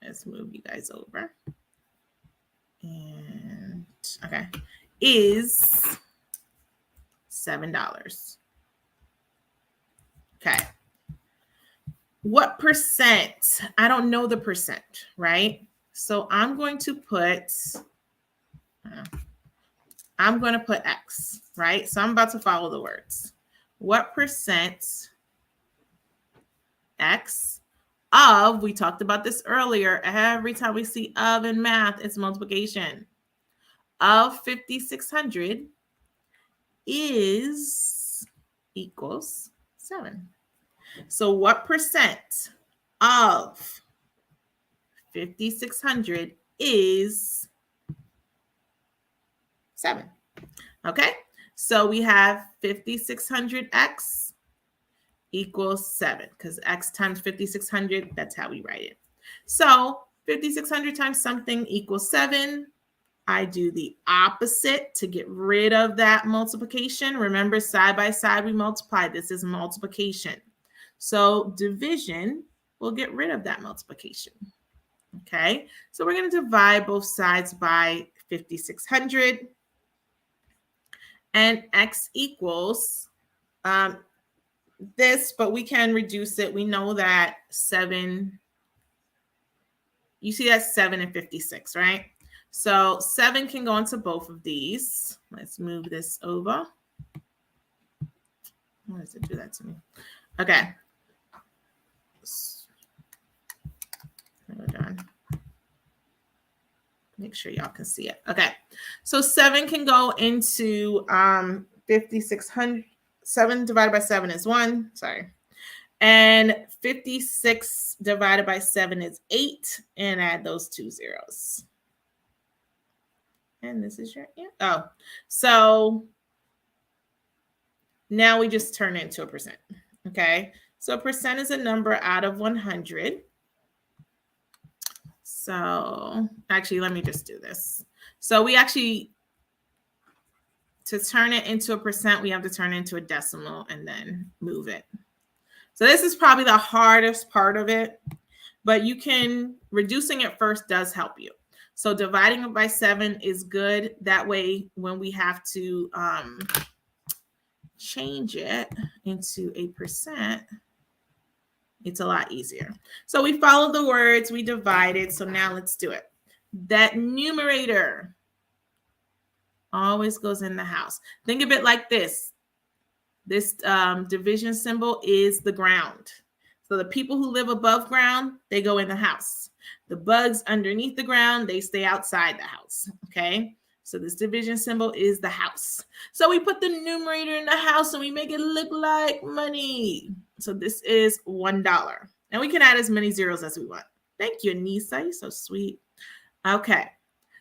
let's move you guys over. And okay, is $7. Okay. What percent? I don't know the percent, right? So I'm going to put X, right? So I'm about to follow the words. What percent X of, we talked about this earlier, every time we see of in math, it's multiplication, of 5,600 is equals 7. So what percent of 5,600 is 7? Okay, so we have 5,600x equals 7, because x times 5,600, that's how we write it. So 5,600 times something equals 7. I do the opposite to get rid of that multiplication. Remember, side by side, we multiply. This is multiplication. So division will get rid of that multiplication. Okay, so we're going to divide both sides by 5,600. And x equals this, but we can reduce it. We know that 7, you see that's 7 and 56, right? So 7 can go into both of these. Let's move this over. Why does it do that to me? Okay. Hold on. Make sure y'all can see it. Okay. So 7 can go into 5,600. 7 divided by 7 is 1. Sorry. And 56 divided by 7 is 8. And add those 2 zeros. And this is your answer. Oh, so now we just turn it into a percent. Okay. So a percent is a number out of 100. So actually, let me just do this. So we actually, to turn it into a percent, we have to turn it into a decimal and then move it. So this is probably the hardest part of it, but you can, reducing it first does help you. So dividing it by 7 is good. That way, when we have to change it into a percent, it's a lot easier. So we follow the words, we divide it. So now let's do it. That numerator always goes in the house. Think of it like this. This division symbol is the ground. So the people who live above ground, they go in the house. The bugs underneath the ground, they stay outside the house. Okay. So this division symbol is the house. So we put the numerator in the house and we make it look like money. So this is $1. And we can add as many zeros as we want. Thank you, Anissa. You're so sweet. Okay.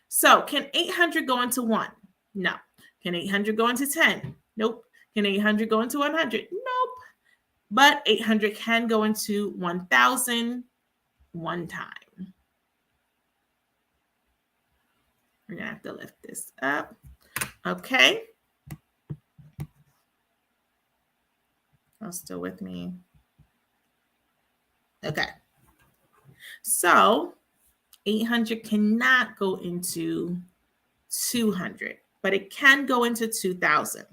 So can 800 go into 1? No. Can 800 go into 10? Nope. Can 800 go into 100? Nope. But 800 can go into 1,000 one time. We're going to have to lift this up. Okay. Y'all still with me? Okay. So 800 cannot go into 200, but it can go into 2,000.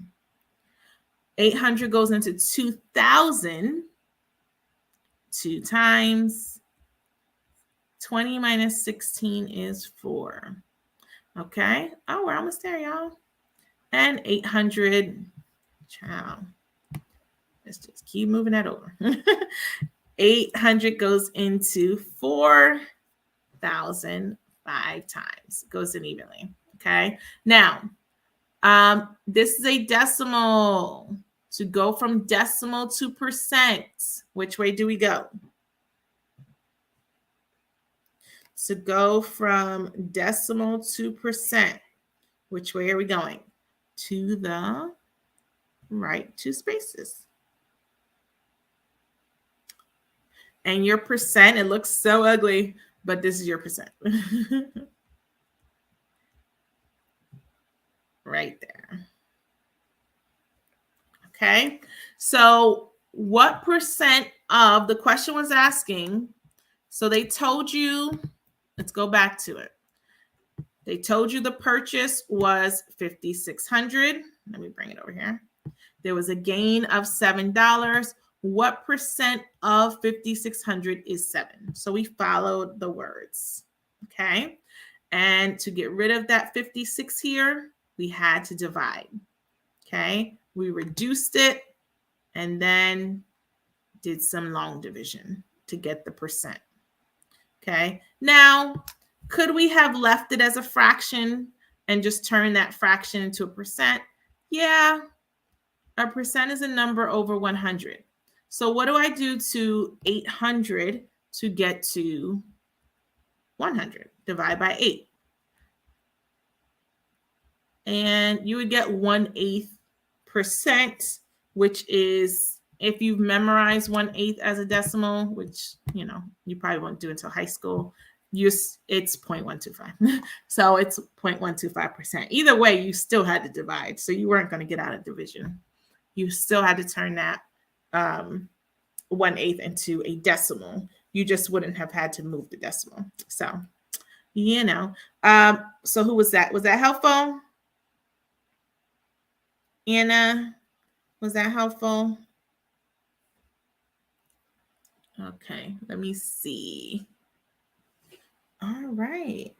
800 goes into 2,000 2 times. 20 minus 16 is 4. Okay. Oh, we're almost there, y'all. And 800. Ciao. Let's just keep moving that over. 800 goes into 4,000 5 times. It goes in evenly. Okay. Now, this is a decimal. To go from decimal to percent, which way do we go? To go from decimal to percent, which way are we going? To the right two spaces. And your percent, it looks so ugly, but this is your percent. Right there. Okay, so what percent of the question was asking? So they told you, let's go back to it. They told you the purchase was $5,600. Let me bring it over here. There was a gain of $7. What percent of 5,600 is 7? So we followed the words. Okay, and to get rid of that 56 here, we had to divide. Okay, we reduced it and then did some long division to get the percent. Okay, now could we have left it as a fraction and just turn that fraction into a percent? Yeah, a percent is a number over 100. So what do I do to 800 to get to 100? Divide by 8. And you would get 1/8%, which is, if you've memorized 1/8 as a decimal, which, you know, you probably won't do until high school, it's 0.125. So it's 0.125%. Either way, you still had to divide. So you weren't going to get out of division. You still had to turn that 1/8 into a decimal. You just wouldn't have had to move the decimal. So, you know, so who was that? Was that helpful? Anna, was that helpful? Okay, let me see. All right.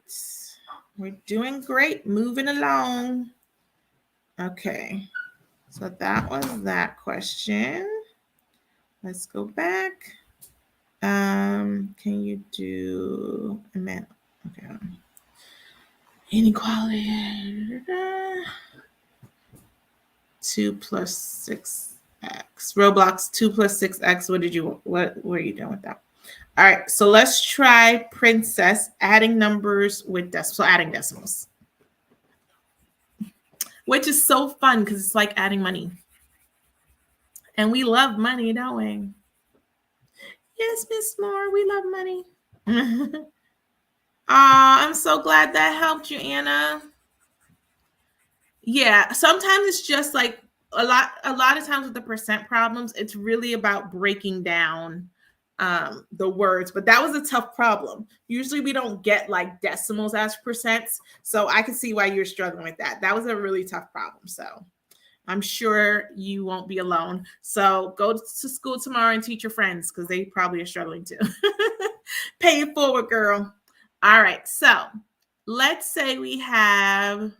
We're doing great, moving along. Okay, so that was that question. Let's go back. Can you do a minute? Okay. Inequality. 2 plus 6x. Roblox, 2 plus 6x. What were you doing with that? All right, so let's try Princess adding numbers with decimals. So adding decimals, which is so fun because it's like adding money. And we love money, don't we? Yes, Miss Moore, we love money. I'm so glad that helped you, Anna. Yeah, sometimes it's just like a lot of times with the percent problems, it's really about breaking down the words, but that was a tough problem. Usually we don't get like decimals as percents, so I can see why you're struggling with that. That was a really tough problem, so I'm sure you won't be alone. So go to school tomorrow and teach your friends because they probably are struggling too. Pay it forward, girl. All right, so let's say we have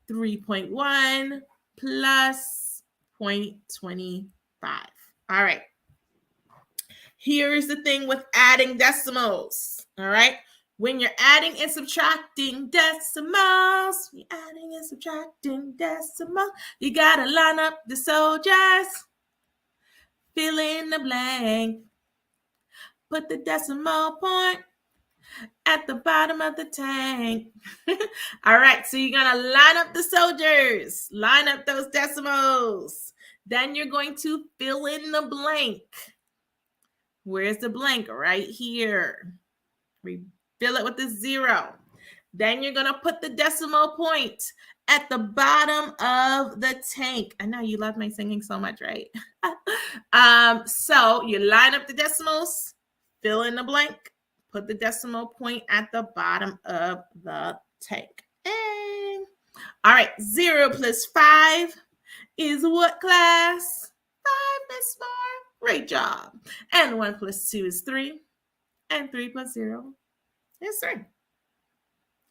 3.1 plus 0.25. All right. Here's the thing with adding decimals. All right. When you're adding and subtracting decimals, you got to line up the soldiers. Fill in the blank. Put the decimal point at the bottom of the tank. All right, so you're going to line up the soldiers, line up those decimals. Then you're going to fill in the blank. Where's the blank? Right here. We fill it with a 0. Then you're going to put the decimal point at the bottom of the tank. I know you love my singing so much, right? So you line up the decimals, fill in the blank, put the decimal point at the bottom of the tank. And all right, 0 plus 5 is what, class? 5, Miss Moore. Great job. And 1 plus 2 is 3. And 3 plus 0 is 3.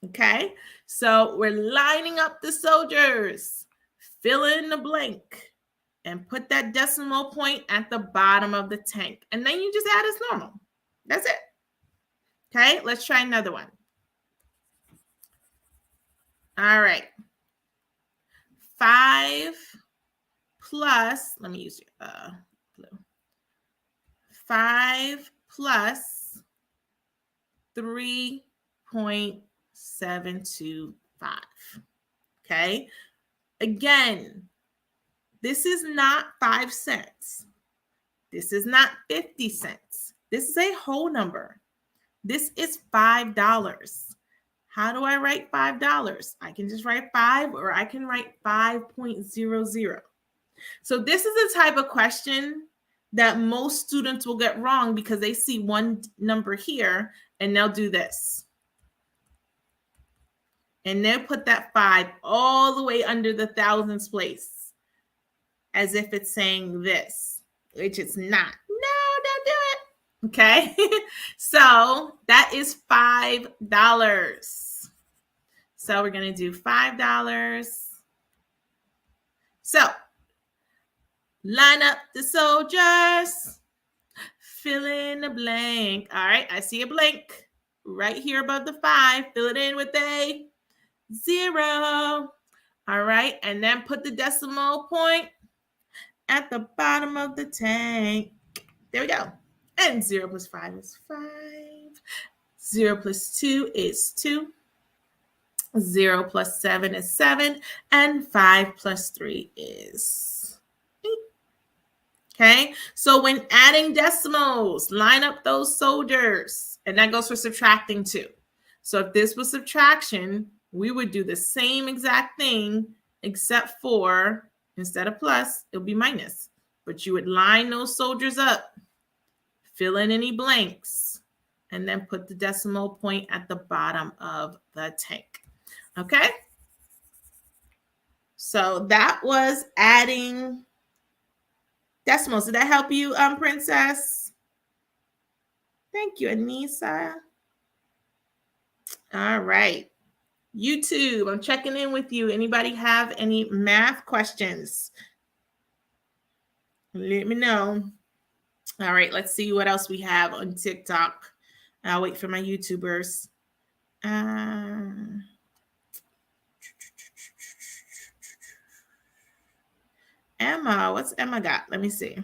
Okay, so we're lining up the soldiers. Fill in the blank and put that decimal point at the bottom of the tank. And then you just add as normal. That's it. Okay, let's try another one. All right. 5 plus, let me use blue. 5 plus 3.725. Okay. Again, This is not 5 cents. This is not 50 cents. This is a whole number. This is $5. How do I write $5? I can just write 5 or I can write 5.00. So this is the type of question that most students will get wrong because they see one number here and they'll do this. And they'll put that 5 all the way under the thousands place as if it's saying this, which it's not. No, don't do it. Okay, so that is $5. So we're going to do $5. So line up the soldiers, fill in the blank. All right, I see a blank right here above the 5. Fill it in with a 0. All right, and then put the decimal point at the bottom of the tank. There we go. And 0 plus 5 is 5. 0 plus 2 is 2. 0 plus 7 is 7. And 5 plus 3 is 8. Okay, so when adding decimals, line up those soldiers. And that goes for subtracting too. So if this was subtraction, we would do the same exact thing, except for instead of plus, it would be minus. But you would line those soldiers up, fill in any blanks, and then put the decimal point at the bottom of the tank. Okay? So that was adding decimals. Did that help you, Princess? Thank you, Anissa. All right. YouTube, I'm checking in with you. Anybody have any math questions? Let me know. All right, let's see what else we have on TikTok. I'll wait for my YouTubers. Emma, what's Emma got? Let me see.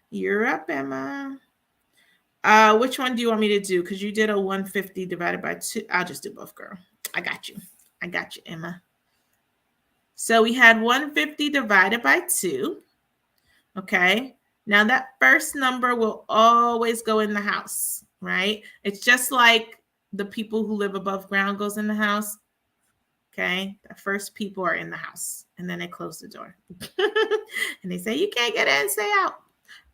You're up, Emma. Which one do you want me to do? Because you did a 150 divided by 2. I'll just do both, girl. I got you. I got you, Emma. So we had 150 divided by 2. Okay. Now that first number will always go in the house, right? It's just like the people who live above ground goes in the house. Okay. The first people are in the house and then they close the door and they say, you can't get in, stay out.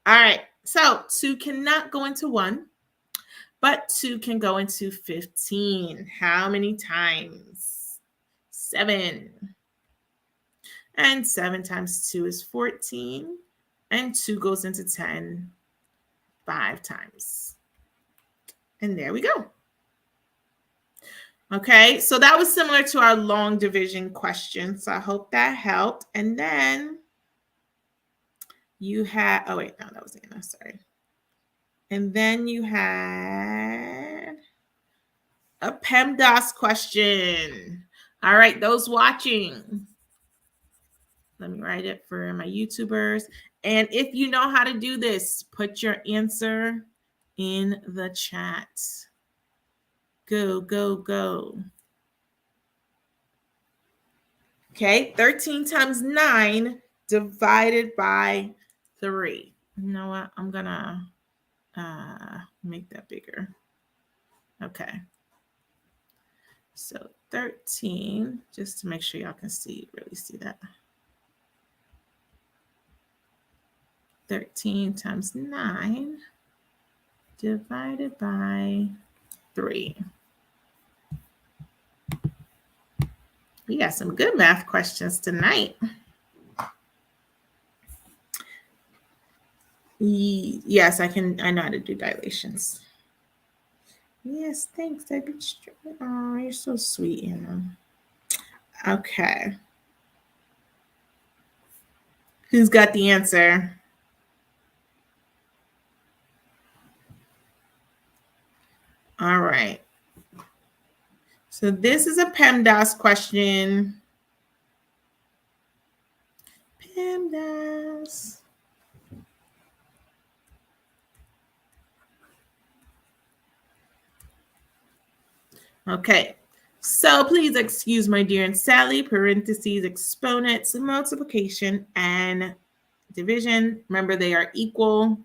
All right. So 2 cannot go into 1, but 2 can go into 15. How many times? 7. And 7 times 2 is 14. And 2 goes into 10 5 times. And there we go. Okay, so that was similar to our long division question. So I hope that helped. And then you had, oh wait, no, that was Anna, sorry. And then you had a PEMDAS question. All right, those watching. Let me write it for my YouTubers. And if you know how to do this, put your answer in the chat. Go, go, go. Okay, 13 times 9 divided by 3. You know what? I'm going to make that bigger. Okay. So 13, just to make sure y'all can really see that. 13 times 9 divided by 3. We got some good math questions tonight. Yes, I know how to do dilations. Yes, thanks. Oh, you're so sweet, Anna. Okay. Who's got the answer? All right. So this is a PEMDAS question. PEMDAS. Okay. So please excuse my dear and Sally, parentheses, exponents, multiplication, and division. Remember, they are equal.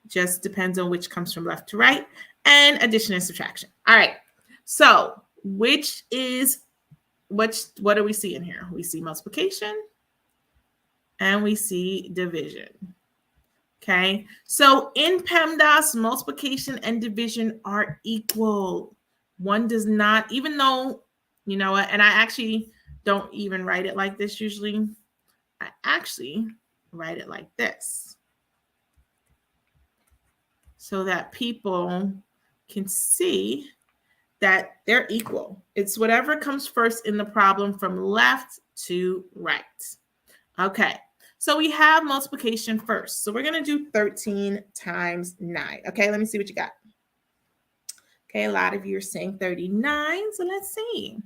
Just depends on which comes from left to right. And addition and subtraction. All right. So what do we see in here? We see multiplication and we see division. Okay. So in PEMDAS, multiplication and division are equal. One does not, even though, you know what, and I actually don't even write it like this usually. I actually write it like this so that people can see that they're equal. It's whatever comes first in the problem from left to right. Okay, so we have multiplication first. So we're going to do 13 times 9. Okay, let me see what you got. Okay, a lot of you are saying 39. So let's see.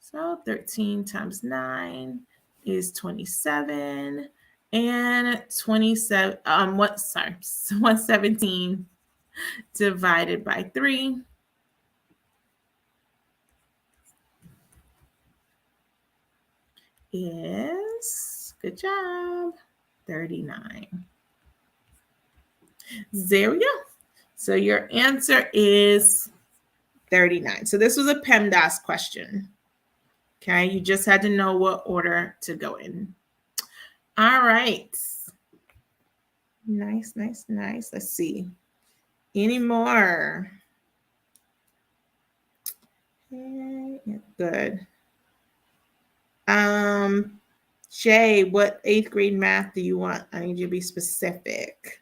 So 13 times 9 is 27. And 117 divided by 3 is, good job, 39. There we go. So your answer is 39. So this was a PEMDAS question. Okay, you just had to know what order to go in. All right. Nice, nice, nice. Let's see. Any more? Okay, good. Jay, what 8th grade math do you want? I need you to be specific.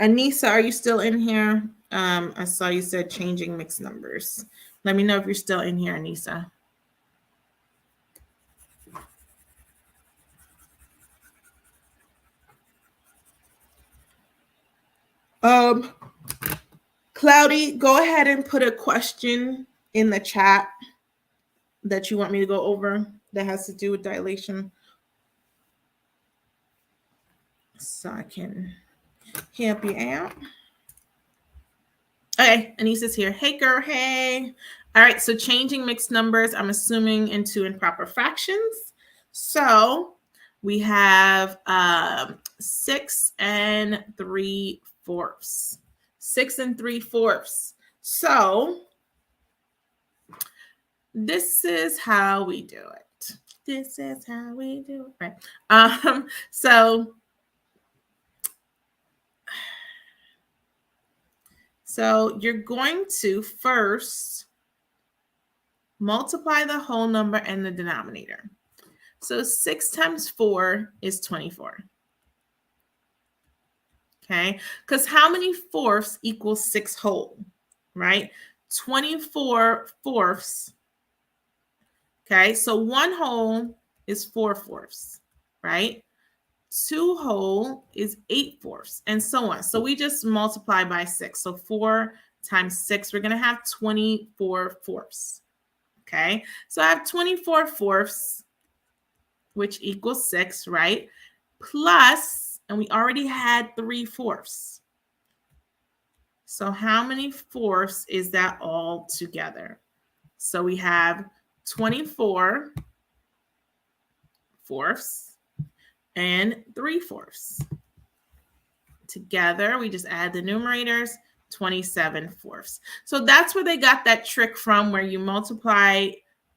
Anissa, are you still in here? I saw you said changing mixed numbers. Let me know if you're still in here, Anissa. Cloudy, go ahead and put a question in the chat that you want me to go over that has to do with dilation, so I can help you out. Okay, Anissa's here. Hey, girl, hey. All right, so changing mixed numbers, I'm assuming into improper fractions. So we have 6 and 3/4. 6 and 3/4. So this is how we do it. This is how we do it. Right. So you're going to first multiply the whole number and the denominator. So 6 times 4 is 24. Okay, because how many fourths equals 6 whole, right? 24 fourths. Okay, so 1 whole is 4/4, right? 2 whole is 8/4, and so on. So we just multiply by 6. So 4 times 6, we're going to have 24/4. Okay, so I have 24/4, which equals 6, right? Plus, and we already had 3/4. So how many fourths is that all together? So we have 24 fourths and 3/4. Together, we just add the numerators, 27 fourths. So that's where they got that trick from, where you multiply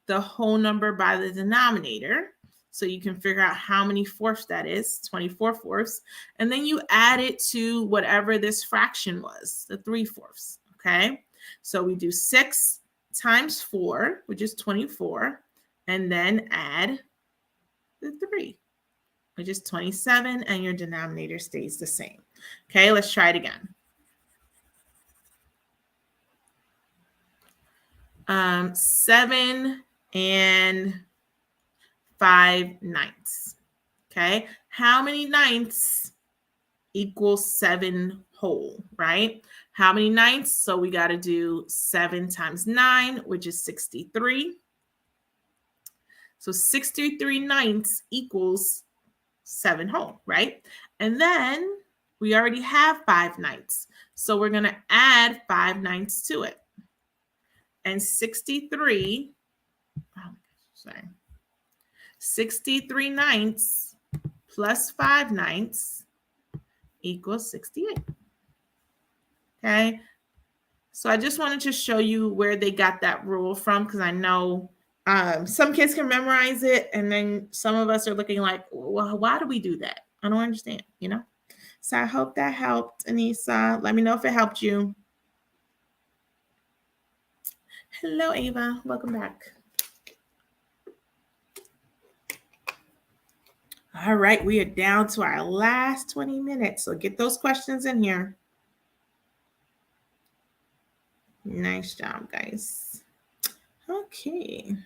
the whole number by the denominator. So you can figure out how many fourths that is, 24 fourths. And then you add it to whatever this fraction was, the 3/4. Okay. So we do 6 times 4, which is 24, and then add the 3, which is 27, and your denominator stays the same. Okay, let's try it again. 7 and 5/9. Okay, how many ninths equals 7 whole, right? How many ninths? So we got to do 7 times 9, which is 63. So 63 ninths equals 7 whole, right? And then We already have 5/9. So we're going to add 5/9 to it. And 63, 63/9 plus 5/9 equals 68. Okay. So I just wanted to show you where they got that rule from, because I know some kids can memorize it, and then some of us are looking like, well, why do we do that? I don't understand, you know? So I hope that helped, Anissa. Let me know if it helped you. Hello, Ava. Welcome back. All right, we are down to our last 20 minutes, so get those questions in here. Nice job, guys. Okay.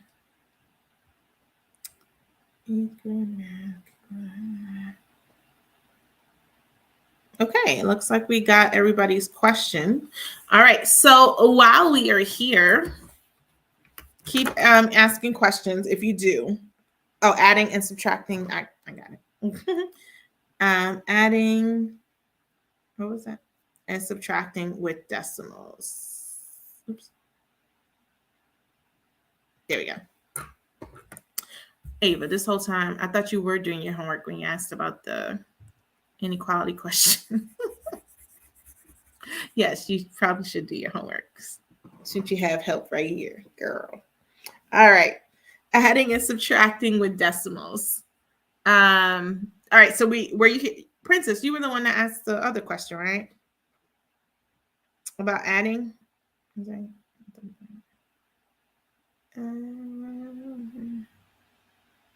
Okay, it looks like we got everybody's question. All right, so while we are here, keep asking questions if you do. Oh, adding and subtracting. I got it. Adding, what was that? And subtracting with decimals. Oops. There we go. Ava, this whole time, I thought you were doing your homework when you asked about the inequality question. Yes, you probably should do your homework since you have help right here, girl. All right. Adding and subtracting with decimals. All right. So Princess, you were the one that asked the other question, right? About adding.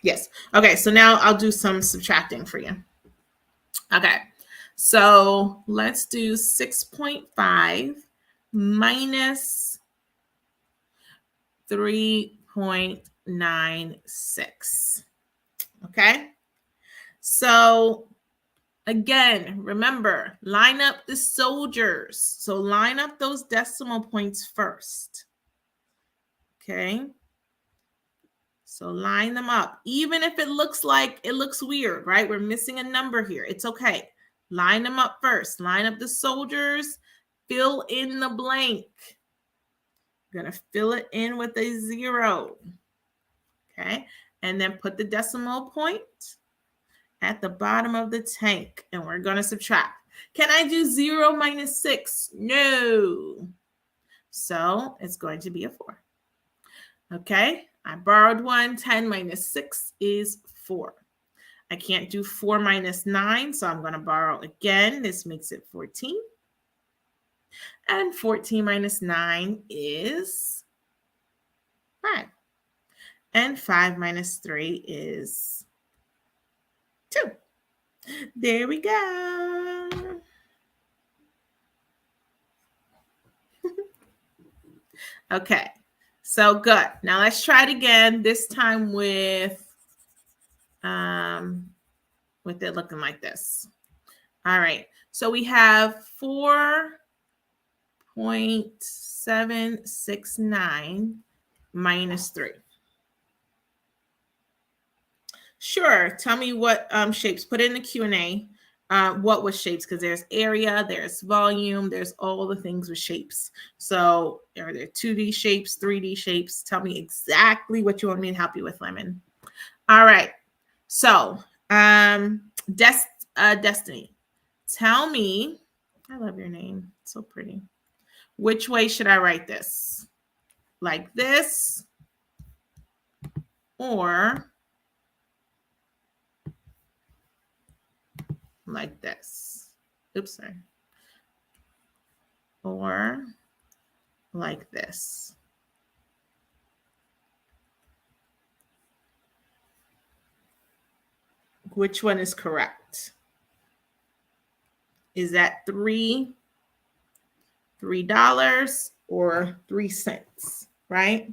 Yes. Okay. So now I'll do some subtracting for you. Okay. So let's do 6.5 minus 3.96. Okay. So again, remember, line up the soldiers. So line up those decimal points first. Okay. So line them up. Even if it looks weird, right? We're missing a number here. It's okay. Line them up first. Line up the soldiers. Fill in the blank. You're going to fill it in with a 0. Okay. And then put the decimal point at the bottom of the tank. And we're going to subtract. Can I do 0 minus 6? No. So it's going to be a 4. Okay. I borrowed 1. 10 minus 6 is 4. I can't do 4 minus 9, so I'm going to borrow again. This makes it 14. And 14 minus 9 is 5. And 5 minus 3 is 2. There we go. Okay. So good. Now let's try it again. This time with it looking like this. All right. So we have 4.769 minus 3. Sure. Tell me what shapes. Put it in the Q&A. What was shapes? Because there's area, there's volume, there's all the things with shapes. So are there 2D shapes, 3D shapes? Tell me exactly what you want me to help you with, Lemon. All right. So Destiny, tell me, I love your name. It's so pretty. Which way should I write this? Like this or like this? Oops, sorry. Or like this. Which one is correct? Is that $3 or 3 cents, right?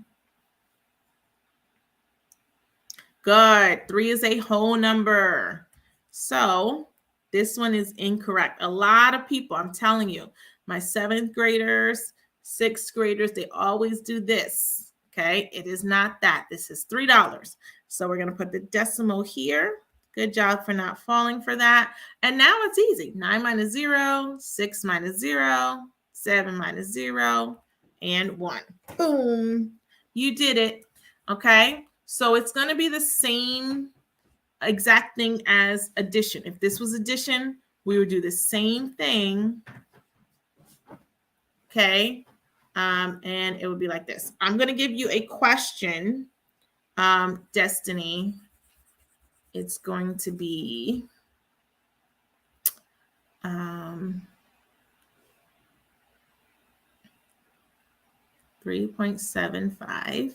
Good. 3 is a whole number. So this one is incorrect. A lot of people, I'm telling you, my 7th graders, 6th graders, they always do this. Okay. It is not that. This is $3. So we're going to put the decimal here. Good job for not falling for that. And now it's easy. 9 minus 0, 6 minus 0, 7 minus 0, and 1. Boom. You did it. Okay. So it's going to be the same exact thing as addition. If this was addition, we would do the same thing. Okay. And it would be like this. I'm going to give you a question. Destiny. It's going to be 3.75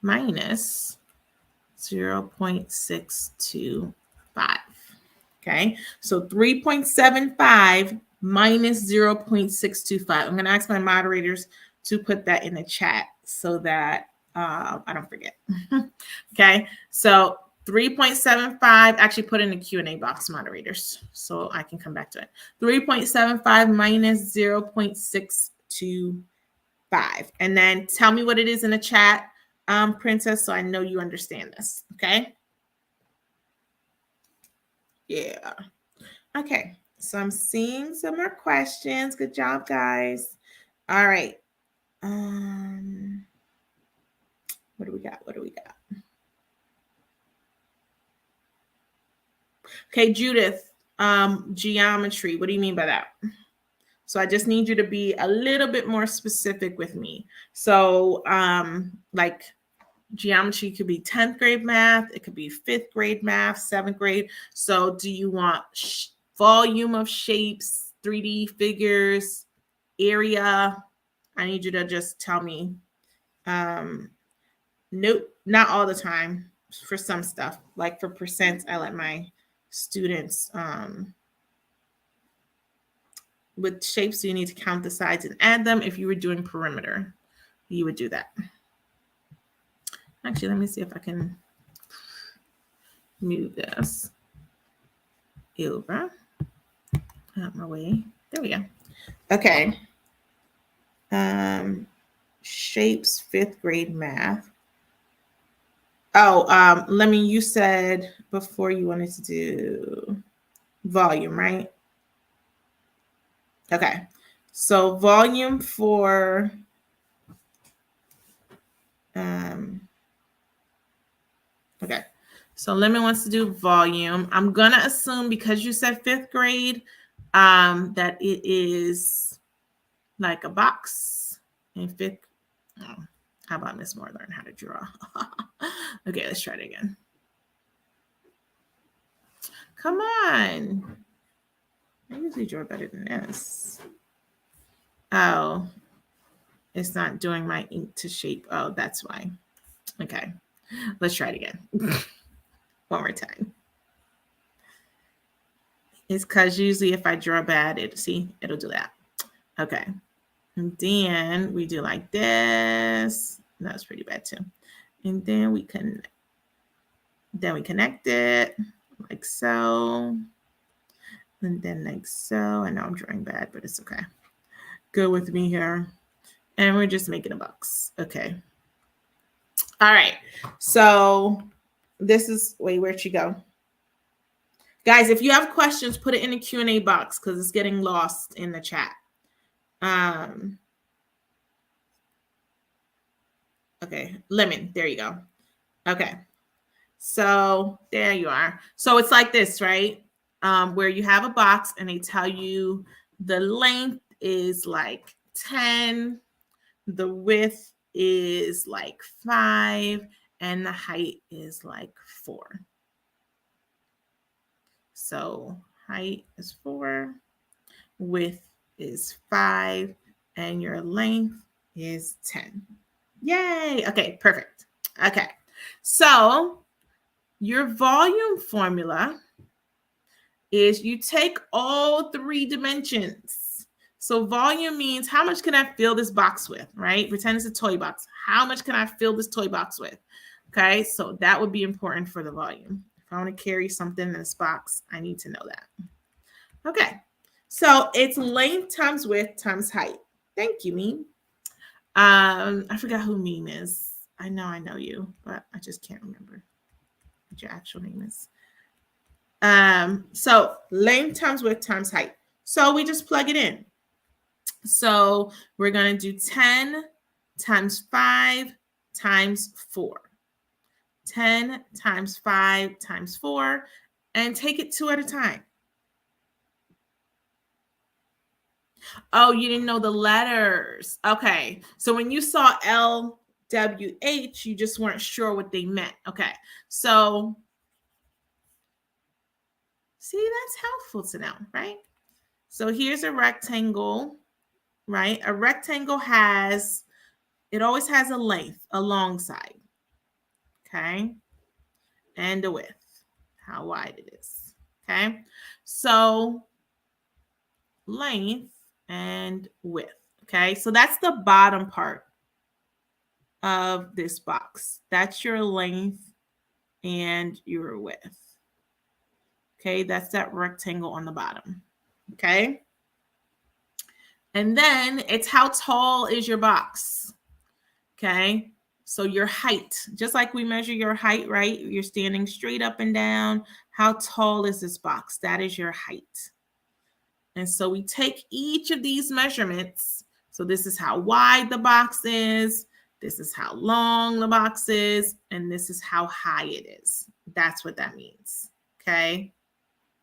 minus 0.625. Okay, so 3.75 minus 0.625. I'm going to ask my moderators to put that in the chat so that I don't forget. Okay, so 3.75, actually put in the Q&A box, moderators, so I can come back to it. 3.75 minus 0.625. And then tell me what it is in the chat, Princess, so I know you understand this, okay? Yeah. Okay, so I'm seeing some more questions. Good job, guys. All right. What do we got? What do we got? Okay, Judith, geometry. What do you mean by that? So I just need you to be a little bit more specific with me. So like geometry could be 10th grade math. It could be 5th grade math, 7th grade. So do you want volume of shapes, 3D figures, area? I need you to just tell me. Nope, not all the time. For some stuff, like for percents, I let my students with shapes, you need to count the sides and add them. If you were doing perimeter, you would do that. Actually, let me see if I can move this over out my way. There we go. Okay. Shapes, 5th grade math. Oh, Lemmy, you said before you wanted to do volume, right? Okay. So volume for okay. So Lemon wants to do volume. I'm gonna assume because you said 5th grade, that it is like a box in 5th. Oh, how about Miss Moore learn how to draw? Okay, let's try it again. Come on. I usually draw better than this. Oh, it's not doing my ink to shape. Oh, that's why. Okay, let's try it again. One more time. It's because usually if I draw bad, it'll do that. Okay. And then we do like this. That's pretty bad too. And then we connect it like so. And then like so. I know I'm drawing bad, but it's okay. Go with me here. And we're just making a box. Okay. All right. So this is, wait, where'd she go? Guys, if you have questions, put it in the Q&A box because it's getting lost in the chat. Okay, Lemon, there you go. Okay, so there you are. So it's like this, right? Where you have a box and they tell you the length is like 10, the width is like 5, and the height is like 4. So height is 4, width is 5, and your length is 10. Yay. Okay, perfect. Okay, so your volume formula is you take all 3 dimensions. So volume means how much can I fill this box with, right? Pretend it's a toy box. How much can I fill this toy box with? Okay, so that would be important for the volume. If I want to carry something in this box, I need to know that. Okay, so it's length times width times height. Thank you, Meme. I forgot who Meme is. I know you, but I just can't remember what your actual name is. So length times width times height. So we just plug it in. So we're going to do 10 times 5 times 4. 10 times 5 times 4, and take it 2 at a time. Oh, you didn't know the letters. Okay. So when you saw LWH, you just weren't sure what they meant. Okay. So see, that's helpful to know, right? So here's a rectangle, right? A rectangle always has a length, a long side, okay? And a width, how wide it is, okay? So length and width, okay? So that's the bottom part of this box. That's your length and your width, okay? That's that rectangle on the bottom, okay? And then it's how tall is your box, okay? So your height, just like we measure your height, right? You're standing straight up and down. How tall is this box? That is your height. And so we take each of these measurements. So this is how wide the box is. This is how long the box is. And this is how high it is. That's what that means, okay?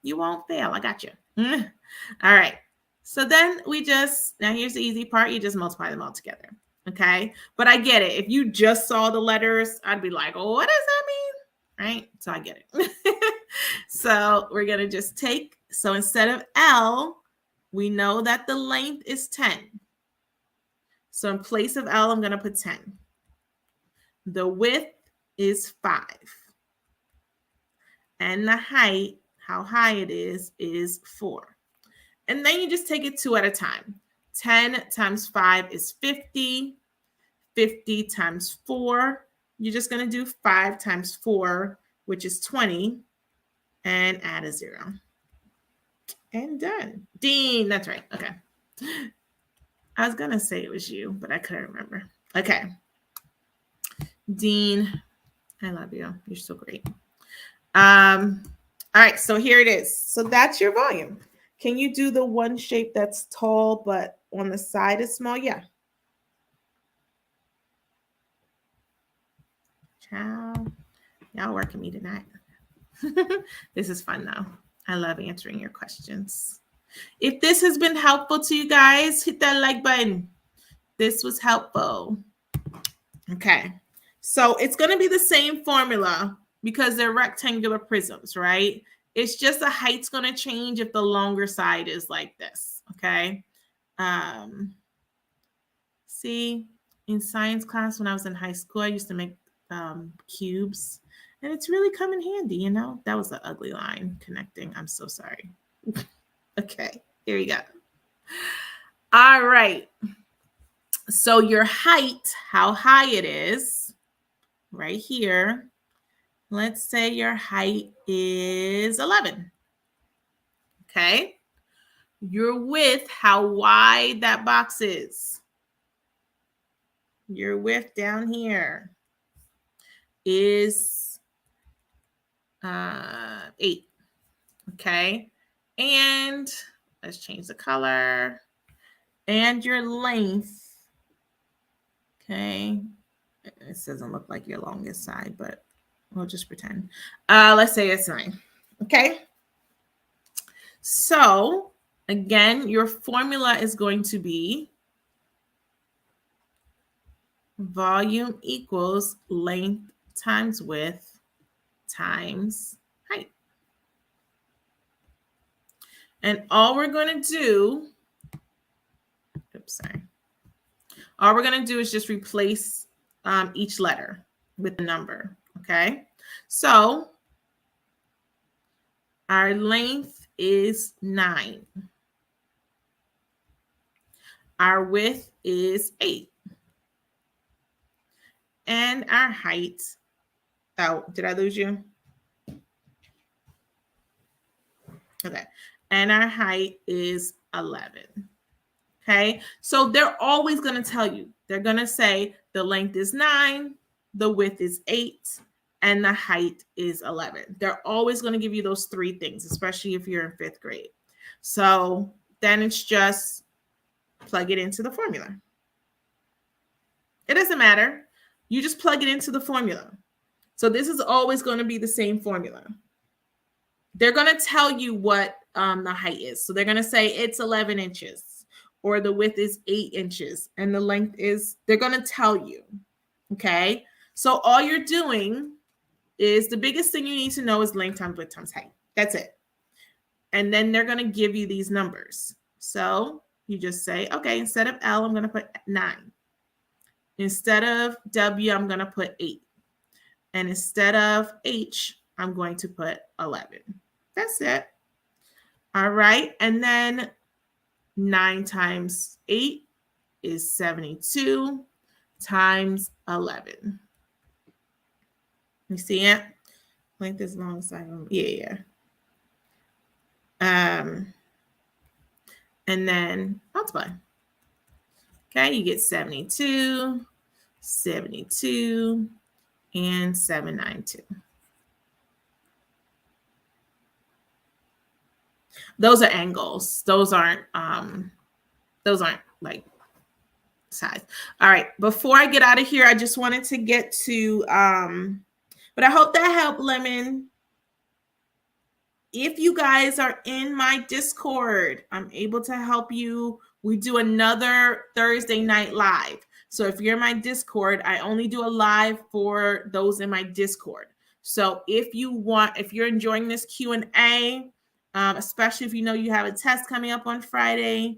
You won't fail. I got you. All right. So then now here's the easy part. You just multiply them all together. Okay. But I get it. If you just saw the letters, I'd be like, oh, what does that mean? Right. So I get it. So we're going to just so instead of L, we know that the length is 10. So in place of L, I'm going to put 10. The width is 5. And the height, how high it is 4. And then you just take it 2 at a time. 10 times 5 is 50. 50 times 4. You're just going to do 5 times 4, which is 20, and add a 0. And done. Dean, that's right. Okay. I was going to say it was you, but I couldn't remember. Okay. Dean, I love you. You're so great. All right, so here it is. So that's your volume. Can you do the one shape that's tall, but on the side is small? Yeah. Ciao. Y'all working me tonight. This is fun though. I love answering your questions. If this has been helpful to you guys, hit that like button. This was helpful. Okay. So it's going to be the same formula because they're rectangular prisms, right? It's just the height's going to change if the longer side is like this, okay? See, in science class when I was in high school, I used to make cubes, and it's really come in handy, you know? That was an ugly line connecting. I'm so sorry. Okay, here we go. All right. So your height, how high it is, right here. Let's say your height is 11. Okay. Your width, how wide that box is. Your width down here is 8. Okay. And let's change the color. And your length. Okay. This doesn't look like your longest side, but we'll just pretend. Let's say it's 9. Okay. So again, your formula is going to be volume equals length times width times height. And all we're going to do, all we're going to do is just replace each letter with a number, okay? So our length is 9. Our width is 8. And our height, oh, did I lose you? Okay. And our height is 11. Okay. So they're always going to tell you, they're going to say the length is 9, the width is 8, and the height is 11. They're always going to give you those three things, especially if you're in 5th grade. So then it's just plug it into the formula. It doesn't matter. You just plug it into the formula. So this is always going to be the same formula. They're going to tell you what the height is. So they're going to say it's 11 inches or the width is 8 inches and the length is, they're going to tell you. Okay. So all you're doing is, the biggest thing you need to know is length times width times height. That's it. And then they're going to give you these numbers. So you just say, okay, instead of L, I'm going to put 9. Instead of W, I'm going to put 8. And instead of H, I'm going to put 11. That's it. All right. And then 9 times 8 is 72 times 11. You see it? Length is long side. Yeah. And then multiply. Okay, you get 72, 72, and 792. Those are angles. Those aren't like size. All right, before I get out of here, I just wanted to get to but I hope that helped, Lemon. If you guys are in my Discord, I'm able to help you. We do another Thursday night live. So if you're in my Discord, I only do a live for those in my Discord. So if you're enjoying this Q&A, especially if you know you have a test coming up on Friday,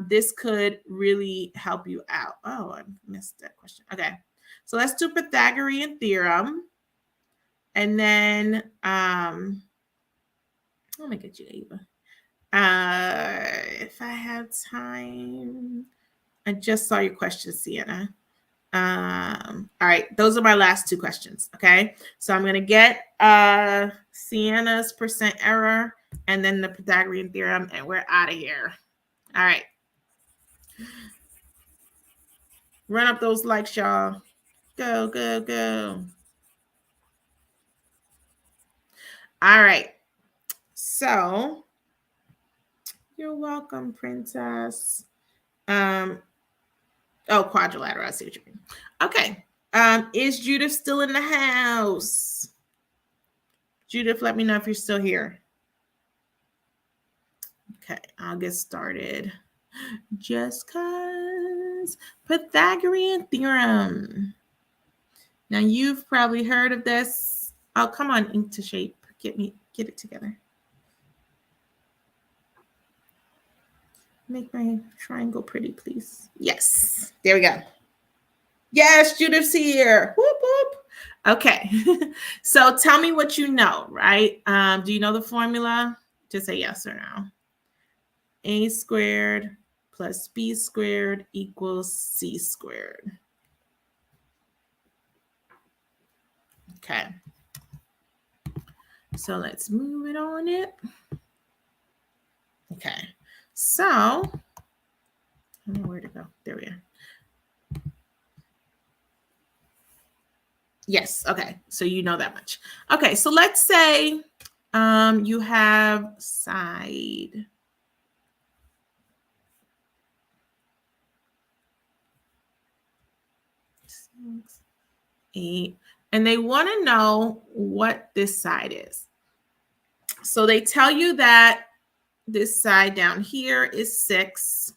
this could really help you out. Oh, I missed that question. Okay. So let's do Pythagorean Theorem. And then, let me get you, Ava. If I have time, I just saw your question, Sienna. All right, those are my last 2 questions. Okay, so I'm gonna get Sienna's percent error and then the Pythagorean theorem, and we're out of here. All right, run up those likes, y'all. Go, go, go. All right. So you're welcome, princess. Quadrilateral. I see what you mean. Okay. Is Judith still in the house? Judith, let me know if you're still here. Okay, I'll get started. Just cause. Pythagorean theorem. Now you've probably heard of this. Oh, come on, ink to shape. Get it together. Make my triangle pretty, please. Yes, there we go. Yes, Judith's here. Whoop, whoop. Okay, so tell me what you know, right? Do you know the formula? Just say yes or no. A squared plus B squared equals C squared. Okay, so let's move it on it. Okay, so I don't know where to go. There we are. Yes, okay, so you know that much. Okay, so let's say you have side 6, 8, and they want to know what this side is. So they tell you that this side down here is 6.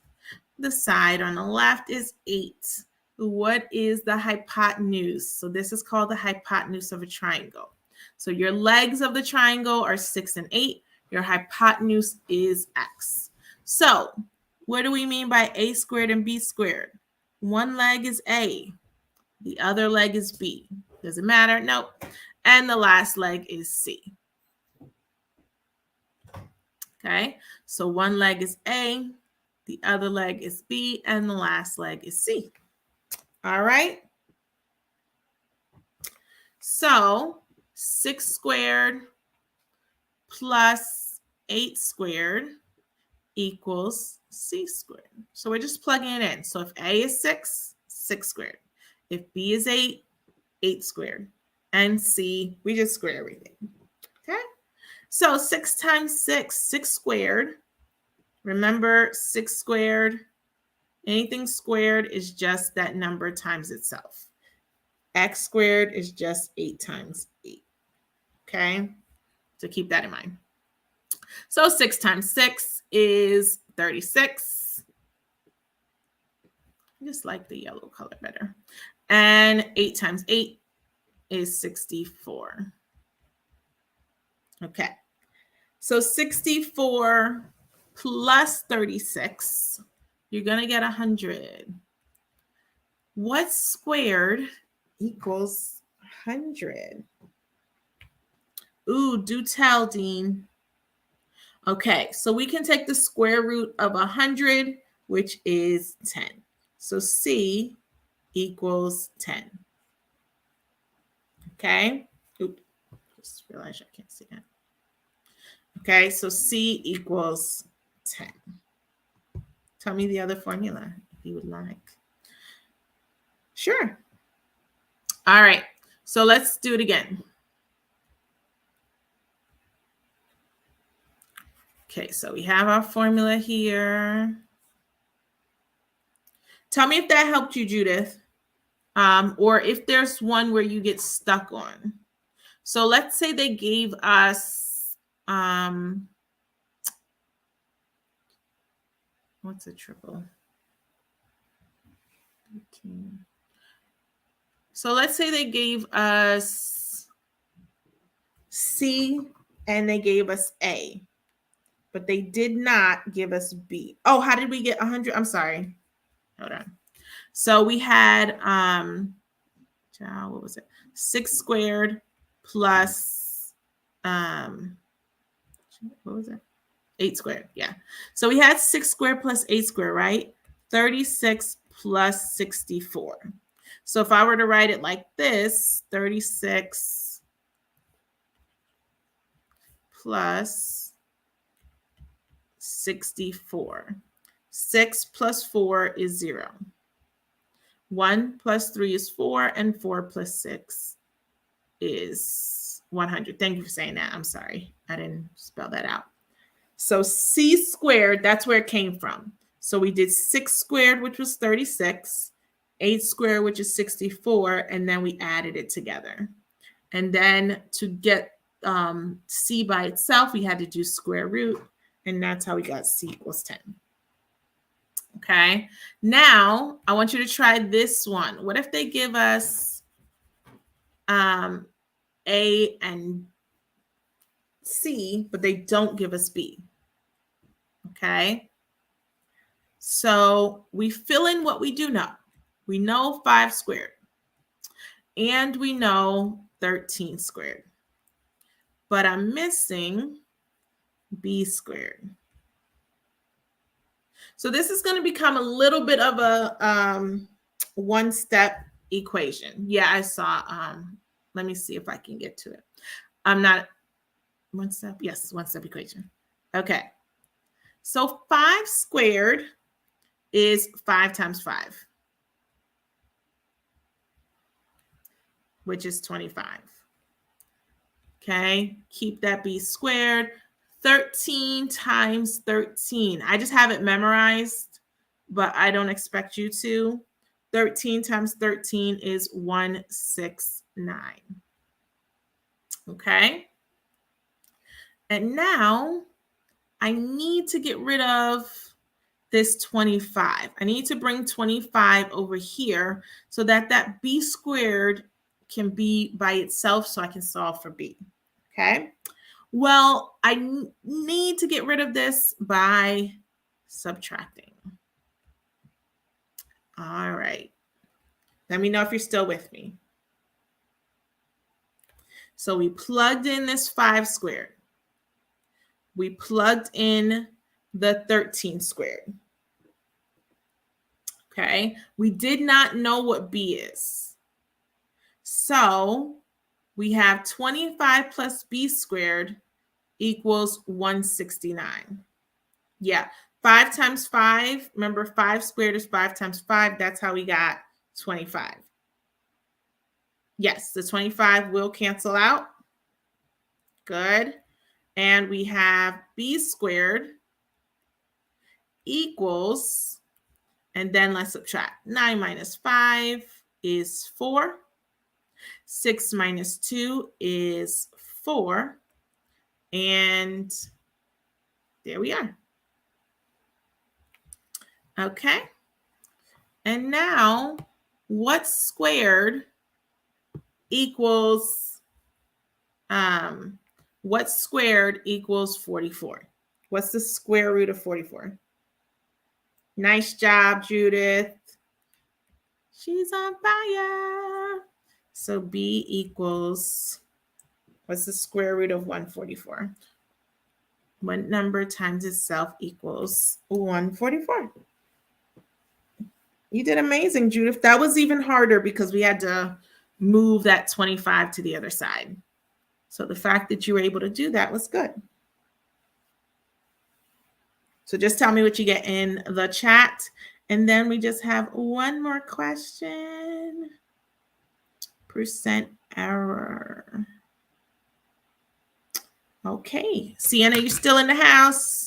The side on the left is 8. What is the hypotenuse? So this is called the hypotenuse of a triangle. So your legs of the triangle are 6 and 8. Your hypotenuse is x. So what do we mean by a squared and b squared? One leg is a. The other leg is b. Does it matter? Nope. And the last leg is c. Okay, so one leg is A, the other leg is B, and the last leg is C. All right. So 6 squared plus 8 squared equals C squared. So we're just plugging it in. So if A is 6, 6 squared. If B is 8, 8 squared. and C, we just square everything. Okay? So 6 times 6, 6 squared. Remember, 6 squared, anything squared is just that number times itself. X squared is just 8 times 8. Okay? So keep that in mind. So 6 times 6 is 36. I just like the yellow color better. And 8 times 8 is 64. Okay. So 64 plus 36, you're going to get 100. What squared equals 100? Ooh, do tell, Dean. Okay, so we can take the square root of 100, which is 10. So C equals 10. Okay. Oops, just realized I can't see that. Okay, so C equals 10. Tell me the other formula if you would like. Sure. All right, so let's do it again. Okay, so we have our formula here. Tell me if that helped you, Judith, or if there's one where you get stuck on. So let's say they gave us, what's a triple? 13. So let's say they gave us C and they gave us A, but they did not give us B. Oh, how did we get 100? I'm sorry. Hold on. So we had, what was it? 6 squared plus, what was it? 8 squared. Yeah. So we had 6 squared plus 8 squared, right? 36 plus 64. So if I were to write it like this, 36 plus 64. 6 plus 4 is 0. 1 plus 3 is 4, and 4 plus 6 is 100. Thank you for saying that. I'm sorry. I didn't spell that out. So C squared, that's where it came from. So we did 6 squared, which was 36, 8 squared, which is 64, and then we added it together. And then to get C by itself, we had to do square root, and that's how we got C equals 10. Okay, now I want you to try this one. What if they give us A and C, but they don't give us B? Okay, so we fill in what we do know. We know 5 squared, and we know 13 squared, but I'm missing B squared. So this is going to become a little bit of a one-step equation. Yeah, I saw. Let me see if I can get to it. I'm not one step. Yes, one-step equation. Okay. So 5 squared is 5 times 5, which is 25. Okay, keep that B squared. 13 times 13. I just have it memorized, but I don't expect you to. 13 times 13 is 169. Okay. And now I need to get rid of this 25. I need to bring 25 over here so that that B squared can be by itself so I can solve for B. Okay. Well, I need to get rid of this by subtracting. All right. Let me know if you're still with me. So we plugged in this 5 squared. We plugged in the 13 squared. Okay. We did not know what B is. So we have 25 plus B squared equals 169. Yeah. 5 times 5. Remember, 5 squared is 5 times 5. That's how we got 25. Yes, the 25 will cancel out. Good. And we have b squared equals, and then let's subtract. 9 minus 5 is 4. 6 minus 2 is 4. And there we are. Okay. And now, what squared equals 44? What's the square root of 44? Nice job, Judith. She's on fire. So b equals, what's the square root of 144? What number times itself equals 144? You did amazing, Judith. That was even harder because we had to move that 25 to the other side. So the fact that you were able to do that was good. So just tell me what you get in the chat. And then we just have one more question. Percent error. Okay. Sienna, you still in the house?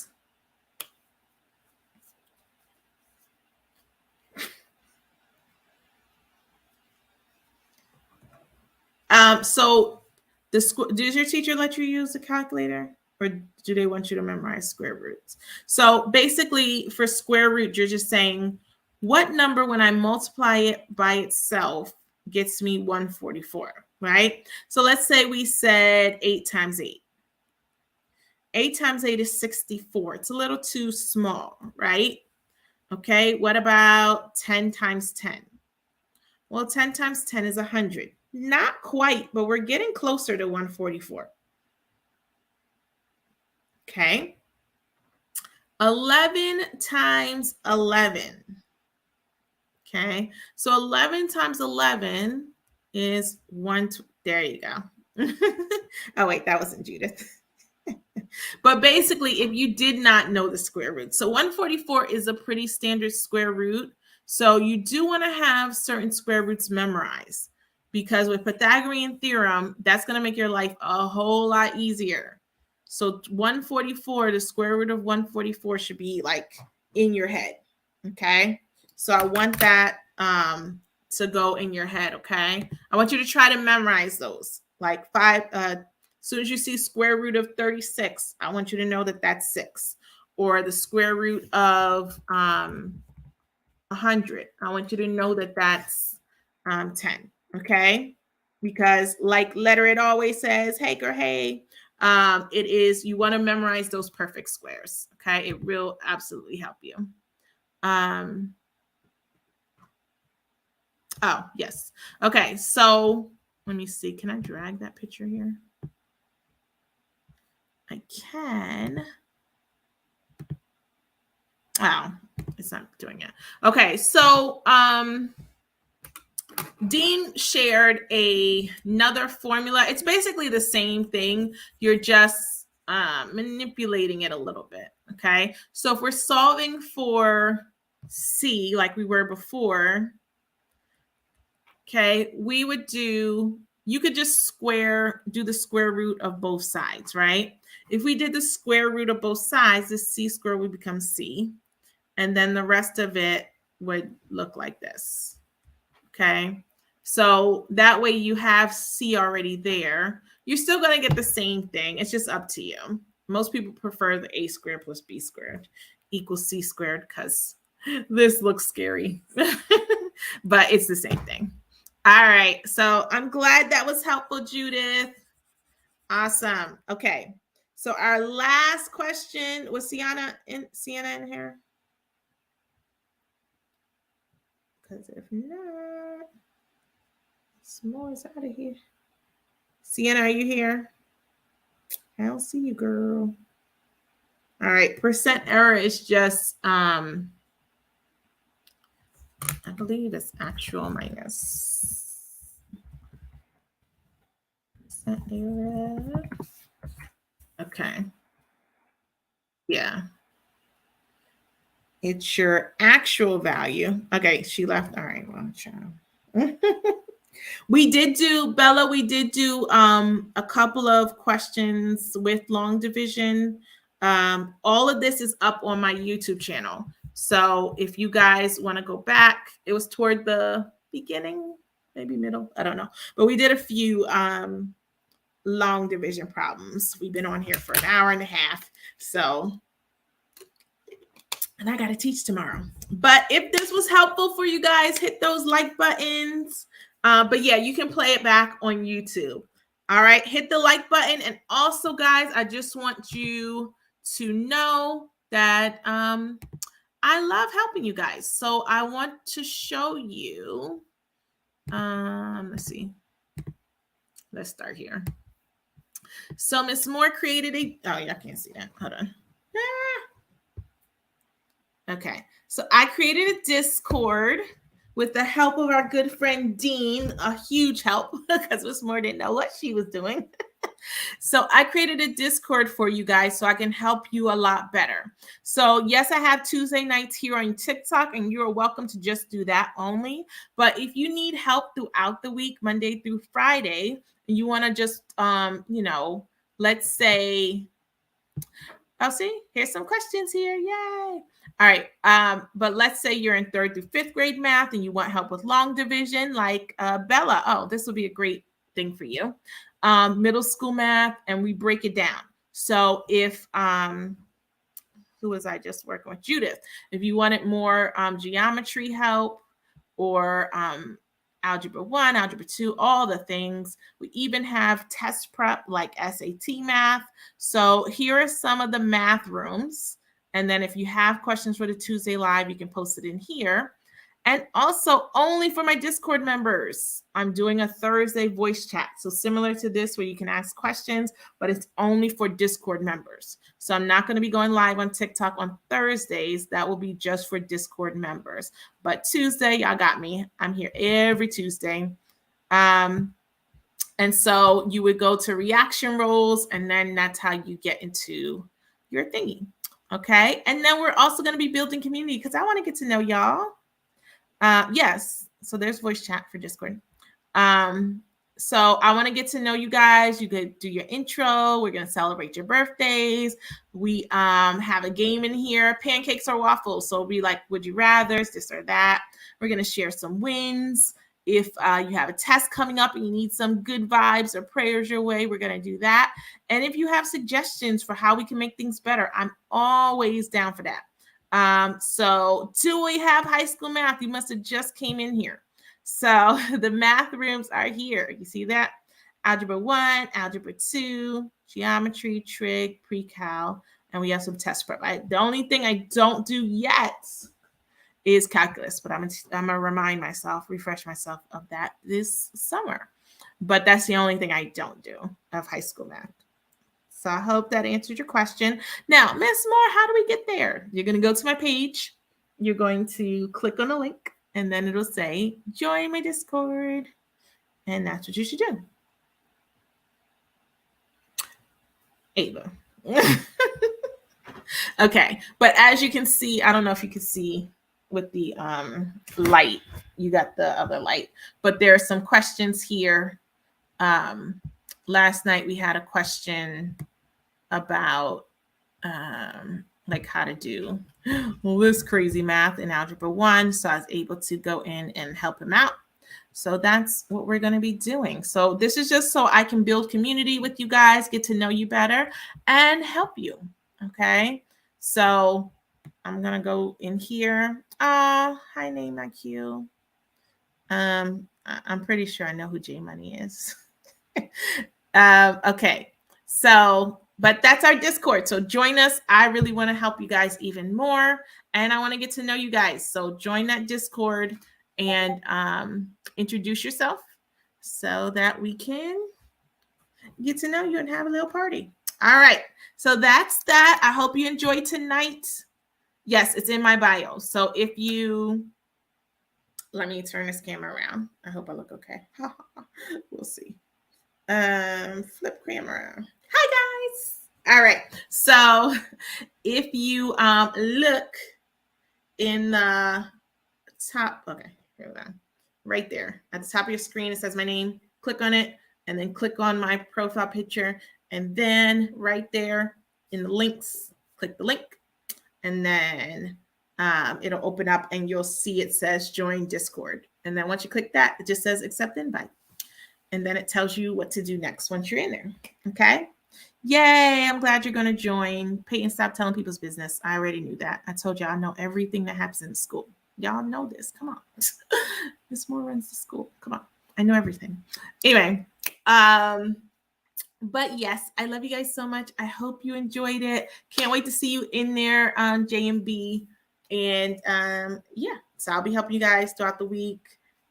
So does your teacher let you use the calculator, or do they want you to memorize square roots? So basically for square root, you're just saying what number when I multiply it by itself gets me 144, right? So let's say we said 8 times 8. 8 times 8 is 64. It's a little too small, right? Okay, what about 10 times 10? Well, 10 times 10 is 100. Not quite, but we're getting closer to 144. Okay. 11 times 11. Okay. So 11 times 11 is 1. There you go. Oh, wait, that wasn't Judith. But basically, if you did not know the square root, so 144 is a pretty standard square root. So you do want to have certain square roots memorized, because with Pythagorean theorem, that's going to make your life a whole lot easier. So 144, the square root of 144 should be like in your head. Okay. So I want that to go in your head. Okay. I want you to try to memorize those. Like 5, as soon as you see square root of 36, I want you to know that that's 6. Or the square root of 100. I want you to know that that's 10. Okay. Because like letter it always says, hey girl, hey, it is, you want to memorize those perfect squares. Okay. It will absolutely help you. Oh, yes. Okay. So let me see. Can I drag that picture here? I can. Oh, it's not doing it. Okay. So, Dean shared another formula. It's basically the same thing. You're just manipulating it a little bit. Okay. So if we're solving for C like we were before, okay, we would do, you could just do the square root of both sides, right? If we did the square root of both sides, the C squared would become C. And then the rest of it would look like this. Okay. So that way you have C already there. You're still going to get the same thing. It's just up to you. Most people prefer the A squared plus B squared equals C squared because this looks scary, but it's the same thing. All right. So I'm glad that was helpful, Judith. Awesome. Okay. So our last question, was Sienna in here? Because if not, S'mores out of here. Sienna, are you here? I don't see you, girl. All right. Percent error is just, I believe it's actual minus. Percent error. Okay. Yeah. It's your actual value. Okay. She left. All right. Well, child. We did do, Bella, we did do a couple of questions with long division. All of this is up on my YouTube channel. So if you guys want to go back, it was toward the beginning, maybe middle, I don't know. But we did a few long division problems. We've been on here for an hour and a half. So, and I got to teach tomorrow. But if this was helpful for you guys, hit those like buttons. But yeah, you can play it back on YouTube. All right, hit the like button. And also, guys, I just want you to know that I love helping you guys. So I want to show you. Let's see. Let's start here. So Miss Moore created a, oh, yeah, I can't see that. Hold on. Okay, so I created a Discord with the help of our good friend Dean, a huge help because Miss Moore didn't know what she was doing. So I created a Discord for you guys so I can help you a lot better. So yes, I have Tuesday nights here on TikTok, and you're welcome to just do that only. But if you need help throughout the week, Monday through Friday, and you want to just, you know, let's say, oh, see, here's some questions here. Yay. All right. But let's say you're in 3rd through 5th grade math and you want help with long division, like Bella. Oh, this will be a great thing for you. Middle school math, and we break it down. So if, who was I just working with? Judith. If you wanted more geometry help or Algebra 1, Algebra 2, all the things. We even have test prep like SAT math. So here are some of the math rooms. And then if you have questions for the Tuesday Live, you can post it in here. And also only for my Discord members, I'm doing a Thursday voice chat. So similar to this where you can ask questions, but it's only for Discord members. So I'm not going to be going live on TikTok on Thursdays. That will be just for Discord members. But Tuesday, y'all got me. I'm here every Tuesday. And so you would go to reaction roles, and then that's how you get into your thingy. Okay. And then we're also going to be building community because I want to get to know y'all. Yes. So there's voice chat for Discord. So I want to get to know you guys. You could do your intro. We're going to celebrate your birthdays. We have a game in here, pancakes or waffles. So it'll be like, would you rather, this or that. We're going to share some wins. If you have a test coming up and you need some good vibes or prayers your way, we're going to do that. And if you have suggestions for how we can make things better, I'm always down for that. So do we have high school math? You must have just came in here. So the math rooms are here. You see that? Algebra 1, Algebra 2, Geometry, Trig, Pre-Cal, and we have some test prep. The only thing I don't do yet is calculus, but I'm gonna remind myself, refresh myself of that this summer. But that's the only thing I don't do of high school math. So I hope that answered your question. Now, Miss Moore, how do we get there? You're going to go to my page. You're going to click on the link, and then it'll say, join my Discord. And that's what you should do. Ava. Okay. But as you can see, I don't know if you can see with the light. You got the other light. But there are some questions here. Last night we had a question about like how to do all this crazy math in Algebra 1. So I was able to go in and help him out. So that's what we're going to be doing. So this is just so I can build community with you guys, get to know you better, and help you. Okay. So I'm going to go in here. Oh, hi, Name IQ. I'm pretty sure I know who J Money is. Okay. So, but that's our Discord. So join us. I really want to help you guys even more. And I want to get to know you guys. So join that Discord and introduce yourself so that we can get to know you and have a little party. All right. So that's that. I hope you enjoyed tonight. Yes, it's in my bio. So if you, let me turn this camera around. I hope I look okay. We'll see. Flip camera. Hi guys. All right. So if you look in the top, okay, here we go. right there at the top of your screen. It says my name. Click on it and then click on my profile picture. And then right there in the links, click the link. And then it'll open up and you'll see it says join Discord. And then once you click that, it just says accept invite. And then it tells you what to do next once you're in there. Okay. Yay. I'm glad you're going to join. Peyton, stop telling people's business. I already knew that. I told y'all I know everything that happens in school. Y'all know this. Come on. Miss Moore runs the school. Come on. I know everything. Anyway. But yes, I love you guys so much. I hope you enjoyed it. Can't wait to see you in there on JMB. And yeah, so I'll be helping you guys throughout the week.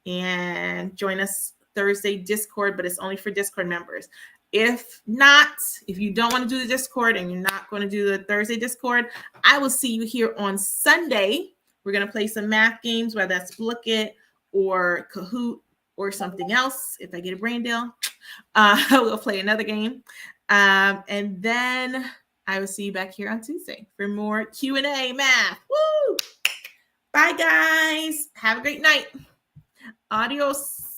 And join us Thursday Discord, but it's only for Discord members. If not, if you don't want to do the Discord and you're not going to do the Thursday Discord, I will see you here on Sunday. We're going to play some math games, whether that's Look It or Kahoot or something else. If I get a brain deal, we'll play another game. And then I will see you back here on Tuesday for more Q&A math. Woo! Bye, guys. Have a great night. Adios.